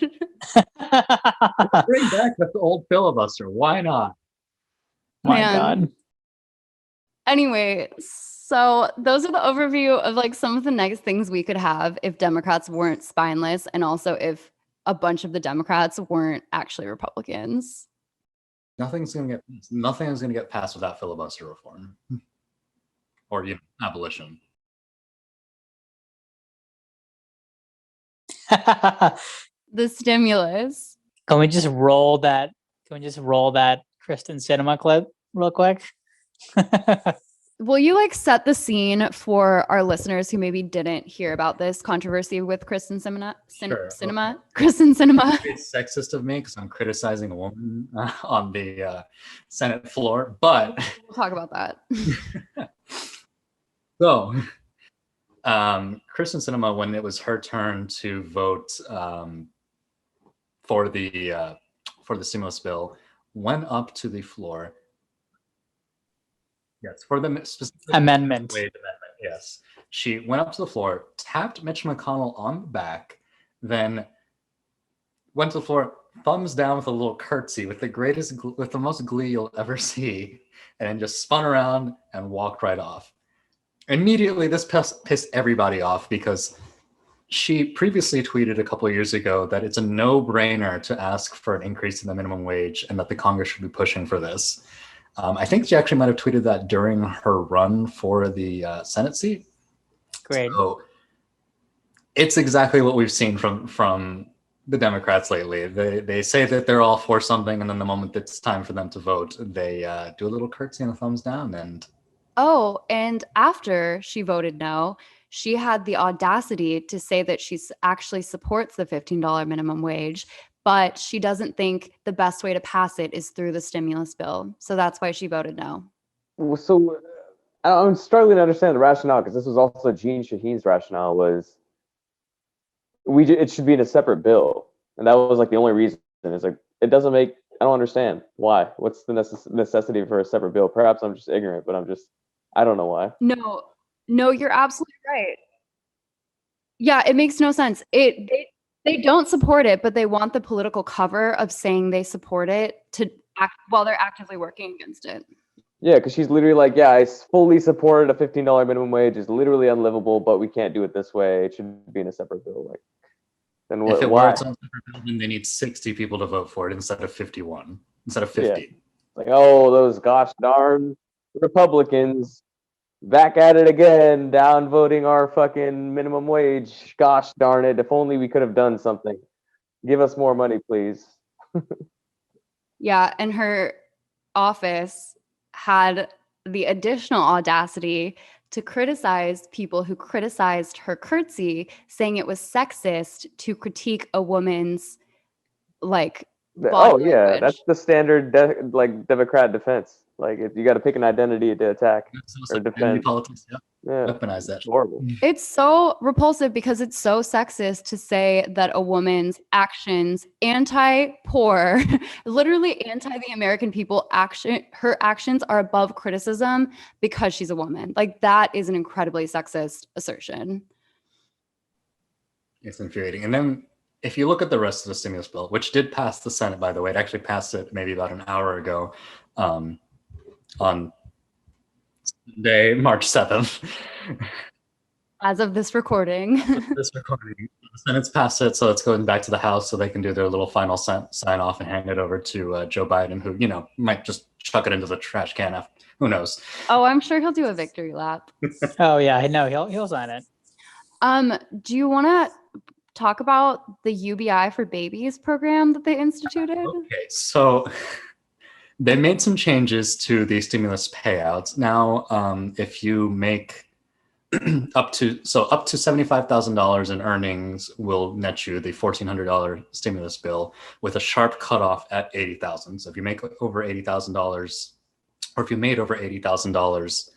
Bring back the old filibuster. Why not? My God. Anyway, so those are the overview of like some of the next things we could have if Democrats weren't spineless, and also if a bunch of the Democrats weren't actually Republicans. Nothing's gonna get passed without filibuster reform or abolition. The stimulus. Can we just roll that? Kristen Cinema clip real quick? Will you set the scene for our listeners who maybe didn't hear about this controversy with Kristen Cinema? Sure. Kristen Cinema. It's sexist of me because I'm criticizing a woman on the Senate floor, but We'll talk about that. So, Kristen Cinema, when it was her turn to vote for the stimulus bill, went up to the floor. Yes, for the specific amendment. Yes, she went up to the floor, tapped Mitch McConnell on the back, then went to the floor, thumbs down with a little curtsy, with the most glee you'll ever see, and then just spun around and walked right off. Immediately, this pissed everybody off because she previously tweeted a couple of years ago that it's a no-brainer to ask for an increase in the minimum wage and that the Congress should be pushing for this. I think she actually might have tweeted that during her run for the Senate seat. Great. So it's exactly what we've seen from the Democrats lately. They say that they're all for something, and then the moment it's time for them to vote, they do a little curtsy and a thumbs down. And after she voted no, she had the audacity to say that she actually supports the $15 minimum wage, but she doesn't think the best way to pass it is through the stimulus bill. So that's why she voted no. So I'm struggling to understand the rationale, because this was also Jean Shaheen's rationale, was it should be in a separate bill. And that was the only reason. It's it doesn't make, I don't understand why. What's the necessity for a separate bill? Perhaps I'm just ignorant, but I don't know why. No, you're absolutely right. Yeah, it makes no sense. They don't support it, but they want the political cover of saying they support it to act while they're actively working against it. Yeah, because she's literally I fully supported a $15 minimum wage. It's literally unlivable, but we can't do it this way. It should be in a separate bill. Then what? If it why? works on separate bill, then they need 60 people to vote for it instead of 50. Yeah. Those gosh darn Republicans back at it again, downvoting our fucking minimum wage. Gosh darn it. If only we could have done something. Give us more money, please. Yeah, and her office had the additional audacity to criticize people who criticized her curtsy, saying it was sexist to critique a woman's body language. That's the standard Democrat defense. You got to pick an identity to attack or defend. Politics, yeah. Weaponize that. It's horrible. It's so repulsive because it's so sexist to say that a woman's actions, anti-poor, literally anti the American people her actions are above criticism because she's a woman. That is an incredibly sexist assertion. It's infuriating. And then if you look at the rest of the stimulus bill, which did pass the Senate, by the way, it actually passed it maybe about an hour ago, on Sunday, March 7th. As of this recording. This recording, the Senate's passed it, so it's going back to the House so they can do their little final sign off and hand it over to Joe Biden, who might just chuck it into the trash can. After, who knows? Oh, I'm sure he'll do a victory lap. Oh yeah, I know he'll sign it. Do you want to talk about the UBI for Babies program that they instituted? Okay, so they made some changes to the stimulus payouts. Now, if you make up to $75,000 in earnings will net you the $1,400 stimulus bill with a sharp cutoff at $80,000. So if you make over $80,000, or if you made over $80,000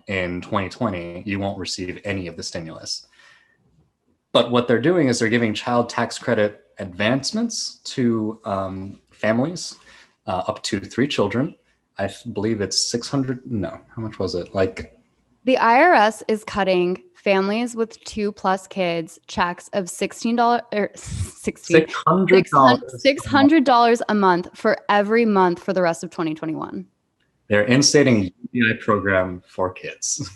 in 2020, you won't receive any of the stimulus. But what they're doing is they're giving child tax credit advancements to families up to 3 children. I believe it's 600. No, how much was it? The IRS is cutting families with 2+ kids checks of $600 a month for every month for the rest of 2021. They're instating a UBI program for kids.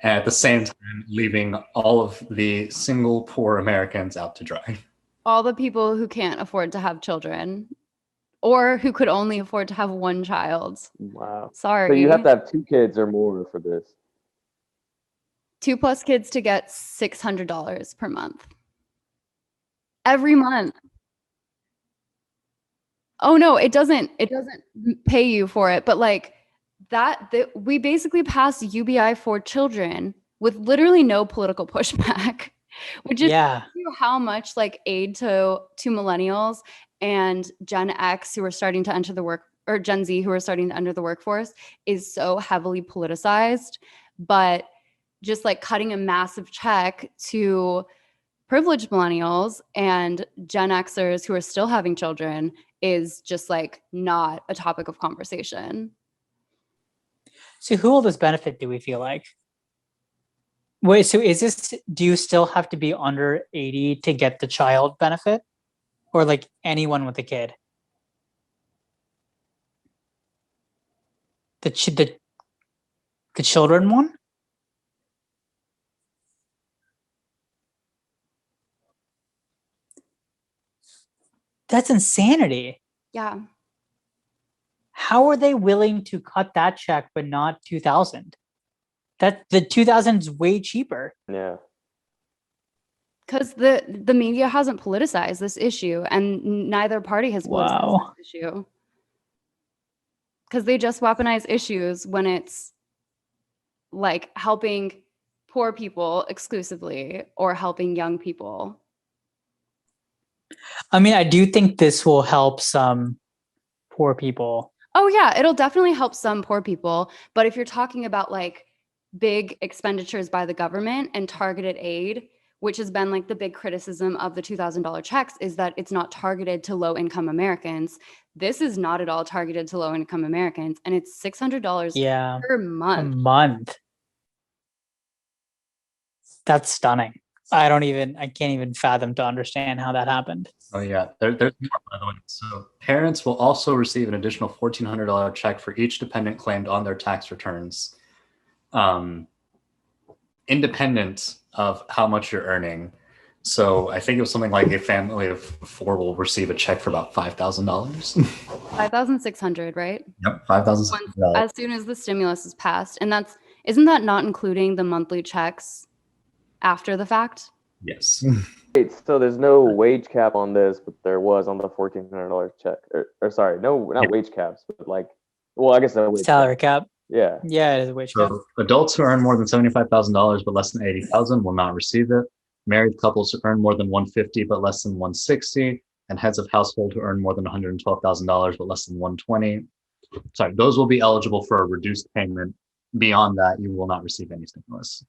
And at the same time, leaving all of the single poor Americans out to dry. All the people who can't afford to have children, or who could only afford to have 1 child. Wow. Sorry. So you have to have 2 kids or more for this. 2+ kids to get $600 per month. Every month. Oh no, it doesn't pay you for it, but we basically passed UBI for children with literally no political pushback, which is how much aid to millennials and Gen X who are starting to enter the work, or Gen Z who are starting to enter the workforce, is so heavily politicized. But just cutting a massive check to privileged millennials and Gen Xers who are still having children is just not a topic of conversation. So who will this benefit, do we feel like? Wait, so do you still have to be under 80 to get the child benefit? Or anyone with a kid? The children one? That's insanity. Yeah. How are they willing to cut that check but not 2,000? That the 2,000 is way cheaper. Yeah. Because the media hasn't politicized this issue, and neither party has politicized this issue. Because they just weaponize issues when it's helping poor people exclusively or helping young people. I mean, I do think this will help some poor people. Oh yeah, it'll definitely help some poor people. But if you're talking about big expenditures by the government and targeted aid, which has been the big criticism of the $2,000 checks, is that it's not targeted to low-income Americans. This is not at all targeted to low-income Americans, and it's $600 per month. A month. That's stunning. I can't even fathom to understand how that happened. Oh yeah, there's more, by the way. So parents will also receive an additional $1,400 check for each dependent claimed on their tax returns, independent of how much you're earning. So I think it was something like a family of 4 will receive a check for about $5,000. $5,600, right? Yep, $5,600. As soon as the stimulus is passed, and isn't that not including the monthly checks after the fact? Yes. Wait, so there's no wage cap on this, but there was on the $1,400 check. Or sorry, no, not wage caps, but I guess a wage salary cap. Yeah. Yeah, it is a wage cap. So adults who earn more than $75,000 but less than $80,000 will not receive it. Married couples who earn more than $150,000 but less than $160,000, and heads of household who earn more than $112,000 but less than $120,000. Sorry, those will be eligible for a reduced payment. Beyond that, you will not receive any stimulus.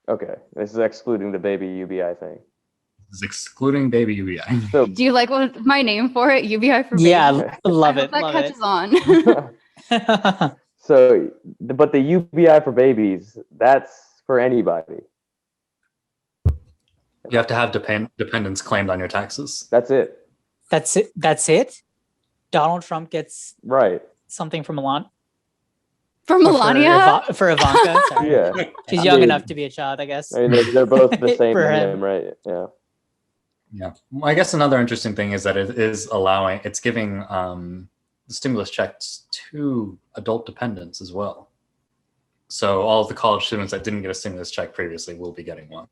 Okay, this is excluding the baby UBI thing. This is excluding baby UBI. So, Do you like my name for it? UBI for baby? Yeah, love it. That Love catches on. so, but the UBI for babies, that's for anybody. You have to have dependents claimed on your taxes. That's it. That's it. That's it. Donald Trump gets Right. something from Milan. For Melania? For Ivanka, sorry. Yeah. She's I young mean- enough to be a child, I guess. I mean, they're both the same For to him. him, right? Yeah. Yeah. Well, I guess another interesting thing is that it's giving stimulus checks to adult dependents as well. So all of the college students that didn't get a stimulus check previously will be getting one.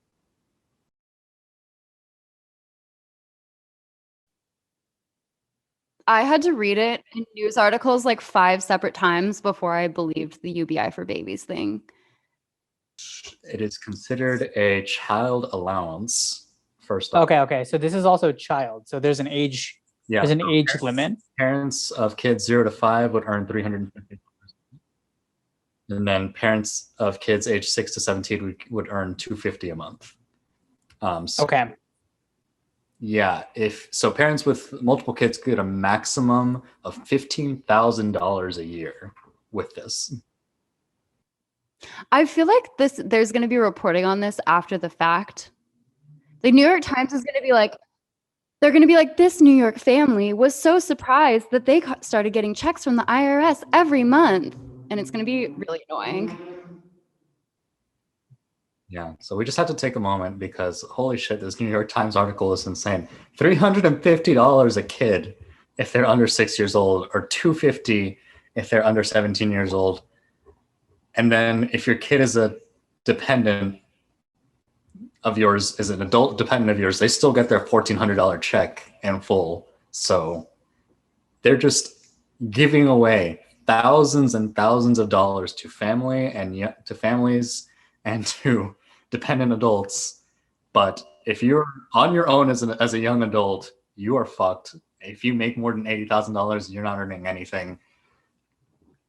I had to read it in news articles like 5 separate times before I believed the UBI for babies thing. It is considered a child allowance. First off, Okay. So this is also child. So there's an age. yeah, There's an age limit. parents of kids 0 to 5 would earn $350. And then parents of kids age 6 to 17 would earn $250 a month. So, Okay. yeah, so parents with multiple kids get a maximum of $15,000 a year with this. I feel like there's going to be reporting on this after the fact. The New York Times is going to be like, they're going to be like, this New York family was so surprised that they started getting checks from the IRS every month. And it's going to be really annoying. Yeah, so we just have to take a moment because holy shit, this New York Times article is insane. $350 a kid if they're under 6 years old, or $250 if they're under 17 years old. And then if your kid is a dependent of yours, is an adult dependent of yours, they still get their $1,400 check in full. So they're just giving away thousands and thousands of dollars to families and to dependent adults. But if you're on your own as a young adult, you are fucked. If you make more than $80,000, you're not earning anything.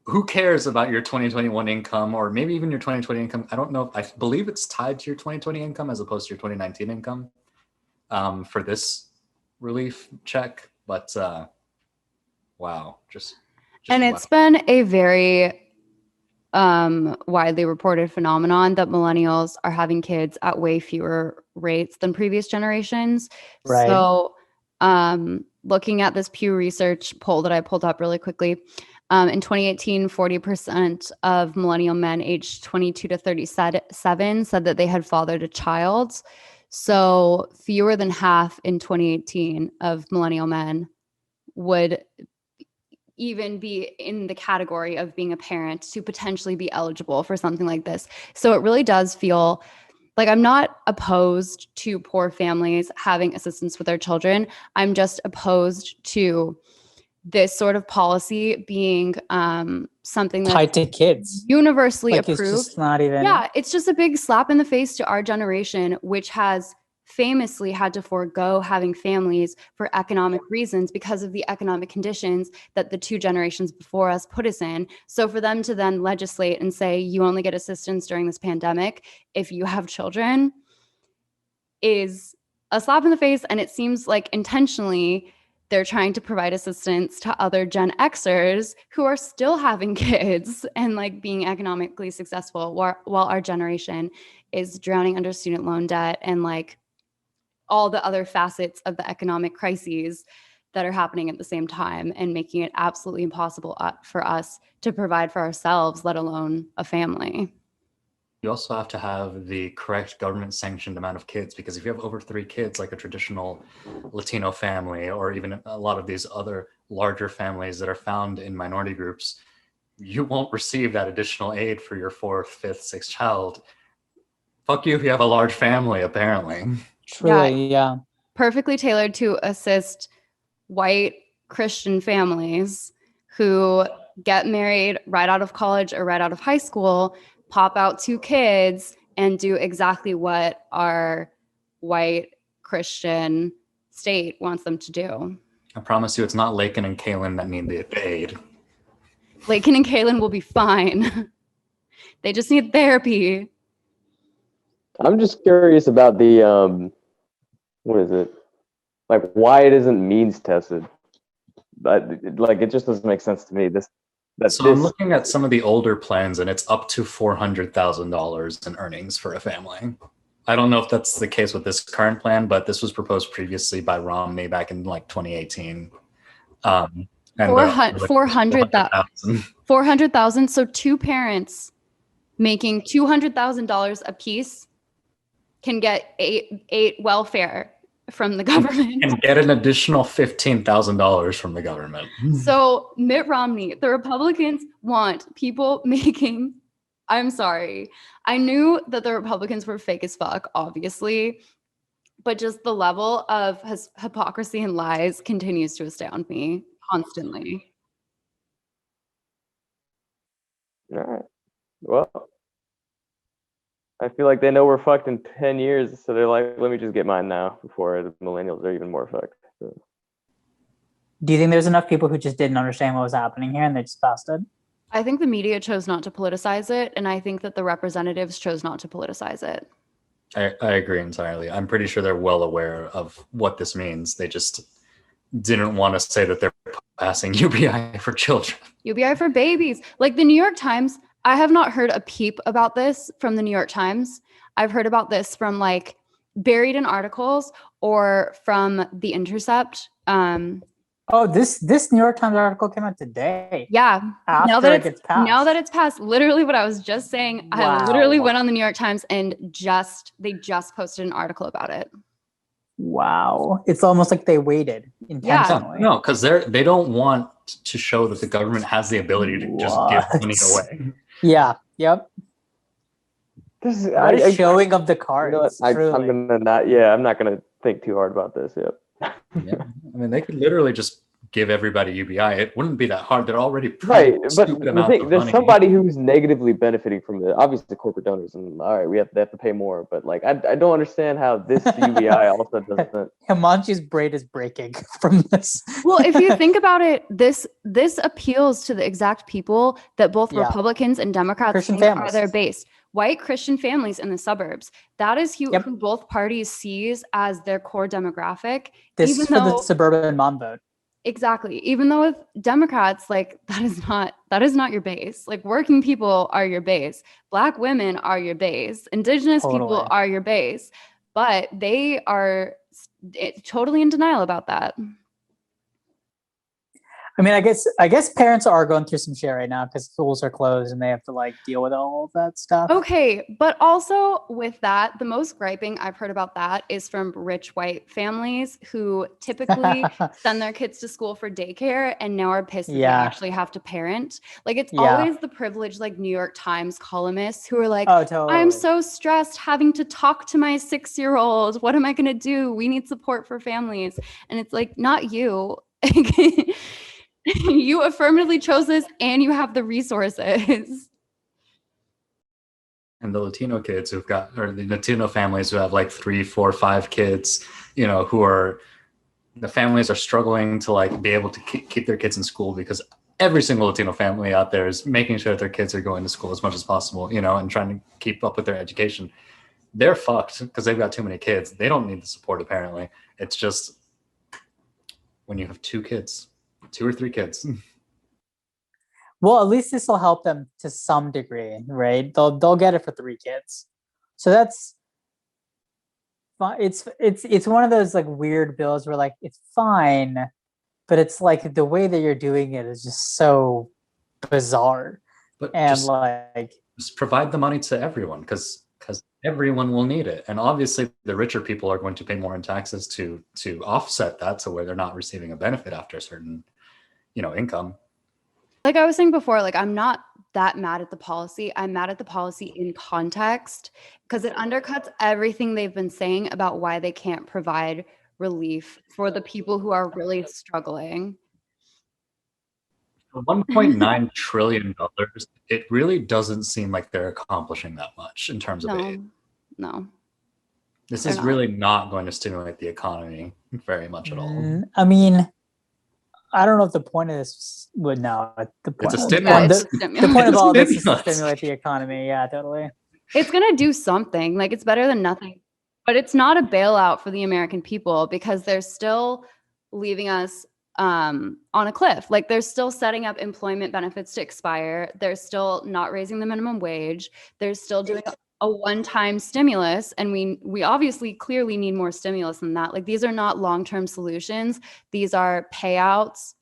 Who cares about your 2021 income, or maybe even your 2020 income? I don't know. I believe it's tied to your 2020 income as opposed to your 2019 income for this relief check. But wow, just And it's been a very widely reported phenomenon that millennials are having kids at way fewer rates than previous generations. Right. So looking at this Pew Research poll that I pulled up really quickly, in 2018, 40% of millennial men aged 22 to 37 said that they had fathered a child. So fewer than half in 2018 of millennial men would even be in the category of being a parent to potentially be eligible for something like this. So it really does feel like I'm not opposed to poor families having assistance with their children. I'm just opposed to this sort of policy being something that's Tied to kids. universally Like approved. it's just not even. Yeah, it's just a big slap in the face to our generation, which has famously had to forego having families for economic reasons because of the economic conditions that the 2 generations before us put us in. So for them to then legislate and say you only get assistance during this pandemic if you have children is a slap in the face. And it seems like intentionally they're trying to provide assistance to other Gen Xers who are still having kids and like being economically successful while our generation is drowning under student loan debt and like all the other facets of the economic crises that are happening at the same time and making it absolutely impossible for us to provide for ourselves, let alone a family. You also have to have the correct government sanctioned amount of kids, because if you have over 3 kids, like a traditional Latino family, or even a lot of these other larger families that are found in minority groups, you won't receive that additional aid for your 4th, 5th, 6th child. Fuck you if you have a large family, apparently. Truly, yeah. Perfectly tailored to assist white Christian families who get married right out of college or right out of high school, pop out 2 kids, and do exactly what our white Christian state wants them to do. I promise you it's not Lakin and Kaylin that need the aid. Lakin and Kaylin will be fine. They just need therapy. I'm just curious about the what is it? Like why it isn't means tested. But like it just doesn't make sense to me. I'm looking at some of the older plans, and it's up to $400,000 in earnings for a family. I don't know if that's the case with this current plan, but this was proposed previously by Romney back in like 2018. And And 400,000. 400,000. So two parents making $200,000 a piece can get eight welfare from the government. And get an additional $15,000 from the government. So Mitt Romney, the Republicans want people making, I'm sorry. I knew that the Republicans were fake as fuck, obviously, but just the level of hypocrisy and lies continues to astound me constantly. All right. Well, I feel like they know we're fucked in 10 years, so they're like, let me just get mine now before the millennials are even more fucked. So. Do you think there's enough people who just didn't understand what was happening here and they just passed it? I think the media chose not to politicize it, and I think that the representatives chose not to politicize it. I agree entirely. I'm pretty sure they're well aware of what this means. They just didn't want to say that they're passing UBI for children. UBI for babies. Like the New York Times, I have not heard a peep about this from the New York Times. I've heard about this from like buried in articles or from The Intercept. Oh, this New York Times article came out today. Yeah. After now that it gets passed. Now that it's passed, literally what I was just saying, Wow. I literally went on the New York Times and they just posted an article about it. Wow. It's almost like they waited intentionally. No, because they don't want to show that the government has the ability to just give money away. Yeah. Yep. What a showing of the cards. You know what? I'm gonna not. Yeah, I'm not gonna think too hard about this. Yep. Yeah, I mean, they could literally just give everybody UBI. It wouldn't be that hard. They're already right. But the thing, there's somebody who's negatively benefiting from it. Obviously, corporate donors, and all right, they have to pay more. But like, I don't understand how this UBI also doesn't. Himanshi's braid is breaking from this. Well, if you think about it, this appeals to the exact people that both Republicans and Democrats Christian think families. are their base. White Christian families in the suburbs. That is who both parties sees as their core demographic. This is for the suburban mom vote. Exactly. Even though with Democrats, like that is not your base. Like working people are your base. Black women are your base. Indigenous people are your base. But they are totally in denial about that. I mean, I guess parents are going through some shit right now because schools are closed and they have to like deal with all of that stuff. Okay, but also with that, the most griping I've heard about that is from rich white families who typically send their kids to school for daycare and now are pissed that they actually have to parent. Like it's always the privileged like New York Times columnists who are like, oh, totally. I'm so stressed having to talk to my 6-year-old. What am I gonna do? We need support for families. And it's like, not you. You affirmatively chose this and you have the resources. And the Latino kids or the Latino families who have like 3, 4, 5 kids, you know, the families are struggling to like be able to keep their kids in school because every single Latino family out there is making sure that their kids are going to school as much as possible, you know, and trying to keep up with their education. They're fucked because they've got too many kids. They don't need the support apparently. It's just when you have 2 kids, 2 or 3 kids. Well, at least this will help them to some degree, right? They'll get it for 3 kids, so that's fine. It's one of those like weird bills where like it's fine, but it's like the way that you're doing it is just so bizarre. But and just provide the money to everyone because everyone will need it, and obviously the richer people are going to pay more in taxes to offset that to where they're not receiving a benefit after a certain, you know, income. Like I was saying before, like I'm not that mad at the policy. I'm mad at the policy in context because it undercuts everything they've been saying about why they can't provide relief for the people who are really struggling. For $1.9 trillion, it really doesn't seem like they're accomplishing that much in terms of aid. No. This is really not going to stimulate the economy very much at all. I mean, I don't know if the point of this would know. It's a stimulus. The point of all this is to stimulate the economy. Yeah, totally. It's going to do something. Like it's better than nothing. But it's not a bailout for the American people because they're still leaving us on a cliff. Like they're still setting up employment benefits to expire. They're still not raising the minimum wage. They're still doing a one-time stimulus. And we obviously clearly need more stimulus than that. Like these are not long-term solutions. These are payouts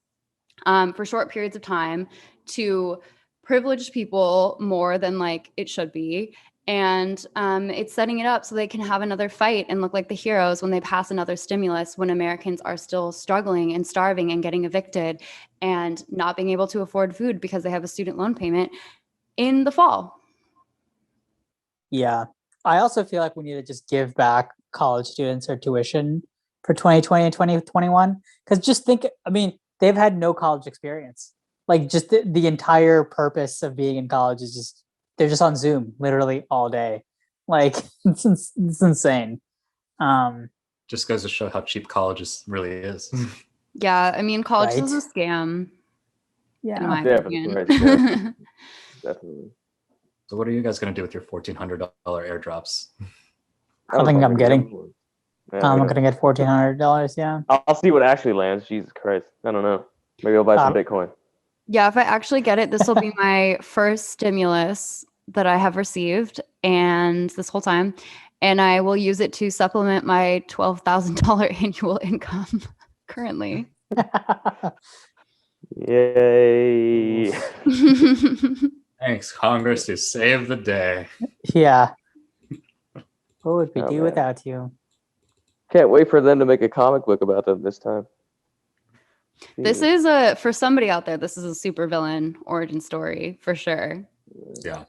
for short periods of time to privilege people more than like it should be. And it's setting it up so they can have another fight and look like the heroes when they pass another stimulus, when Americans are still struggling and starving and getting evicted and not being able to afford food because they have a student loan payment in the fall. Yeah. I also feel like we need to just give back college students their tuition for 2020 and 2021. Because just think, I mean, they've had no college experience. Like just the entire purpose of being in college is just, they're just on Zoom literally all day. Like it's insane. Just goes to show how cheap college really is. Yeah, I mean, college Right. is a scam, in Yeah. my Definitely, opinion. right, definitely. So what are you guys going to do with your $1,400 airdrops? I don't think I'm getting. Yeah, I'm gonna get $1,400. Yeah. I'll see what actually lands. Jesus Christ, I don't know. Maybe I'll buy some Bitcoin. Yeah, if I actually get it, this will be my first stimulus that I have received, and this whole time, and I will use it to supplement my $12,000 annual income currently. Yay! Thanks, Congress. You saved the day. Yeah. What would we Oh, do man. without you? Can't wait for them to make a comic book about them this time. This Jesus. is for somebody out there, this is a supervillain origin story for sure. Yeah.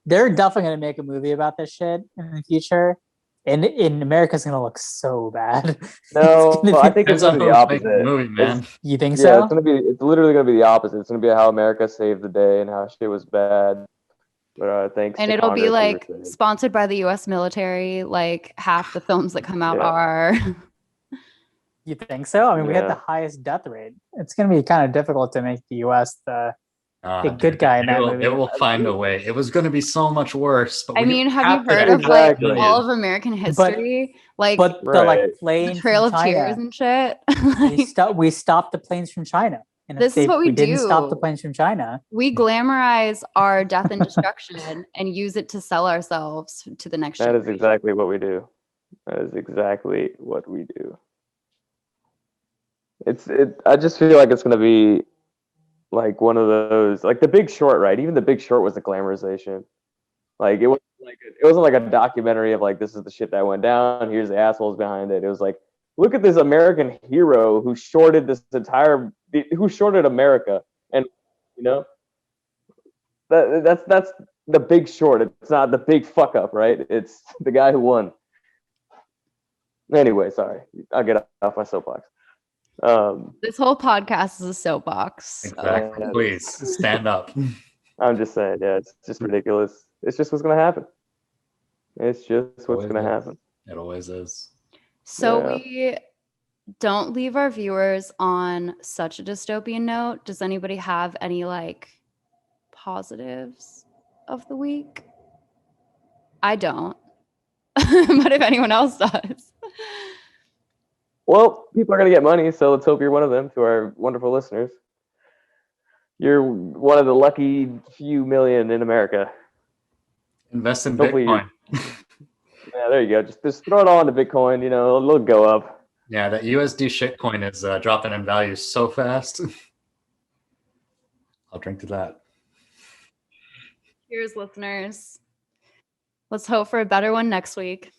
They're definitely gonna make a movie about this shit in the future. And in America's gonna look so bad. No, I think it's Depends on gonna be the who's making the opposite. movie, man. You think Yeah, so? it's literally gonna be the opposite. It's gonna be how America saved the day and how shit was bad. But thanks And to it'll be Congress, we were like saved. sponsored by the US military, like half the films that come out Yeah. are. You think so? I mean, we had the Yeah. highest death rate. It's gonna be kind of difficult to make the US the good Dude, guy in that it movie. will find a way. It was going to be so much worse. But I we mean, have you capped it heard at of like Exactly. all of American history? Like But the Right. like plane the Trail from of Tears China, and shit. we stopped the planes from China. And if This is what we didn't stop the do. planes from China, We glamorize our death and destruction and use it to sell ourselves to the next That is generation. exactly what we do. That is exactly what we do. I just feel like it's gonna be like one of those, like The Big Short, right? Even The Big Short was a glamorization. Like it wasn't like a documentary of like this is the shit that went down. Here's the assholes behind it. It was like, look at this American hero who shorted America, and you know that's The Big Short. It's not the big fuck up, right? It's the guy who won. Anyway, sorry, I'll get off my soapbox. This whole podcast is a soapbox. So. Exactly. Please stand up. I'm just saying, yeah, it's just ridiculous. It's just what's gonna happen. It's just what's Always gonna is. happen. It always is. So Yeah. we don't leave our viewers on such a dystopian note. Does anybody have any like positives of the week? I don't. But if anyone else does. Well, people are gonna get money, so let's hope you're one of them. To our wonderful listeners, you're one of the lucky few million in America. Invest in Hopefully Bitcoin. Yeah, there you go. Just throw it all into Bitcoin. You know, it'll go up. Yeah, that USD shitcoin is dropping in value so fast. I'll drink to that. Cheers, listeners. Let's hope for a better one next week.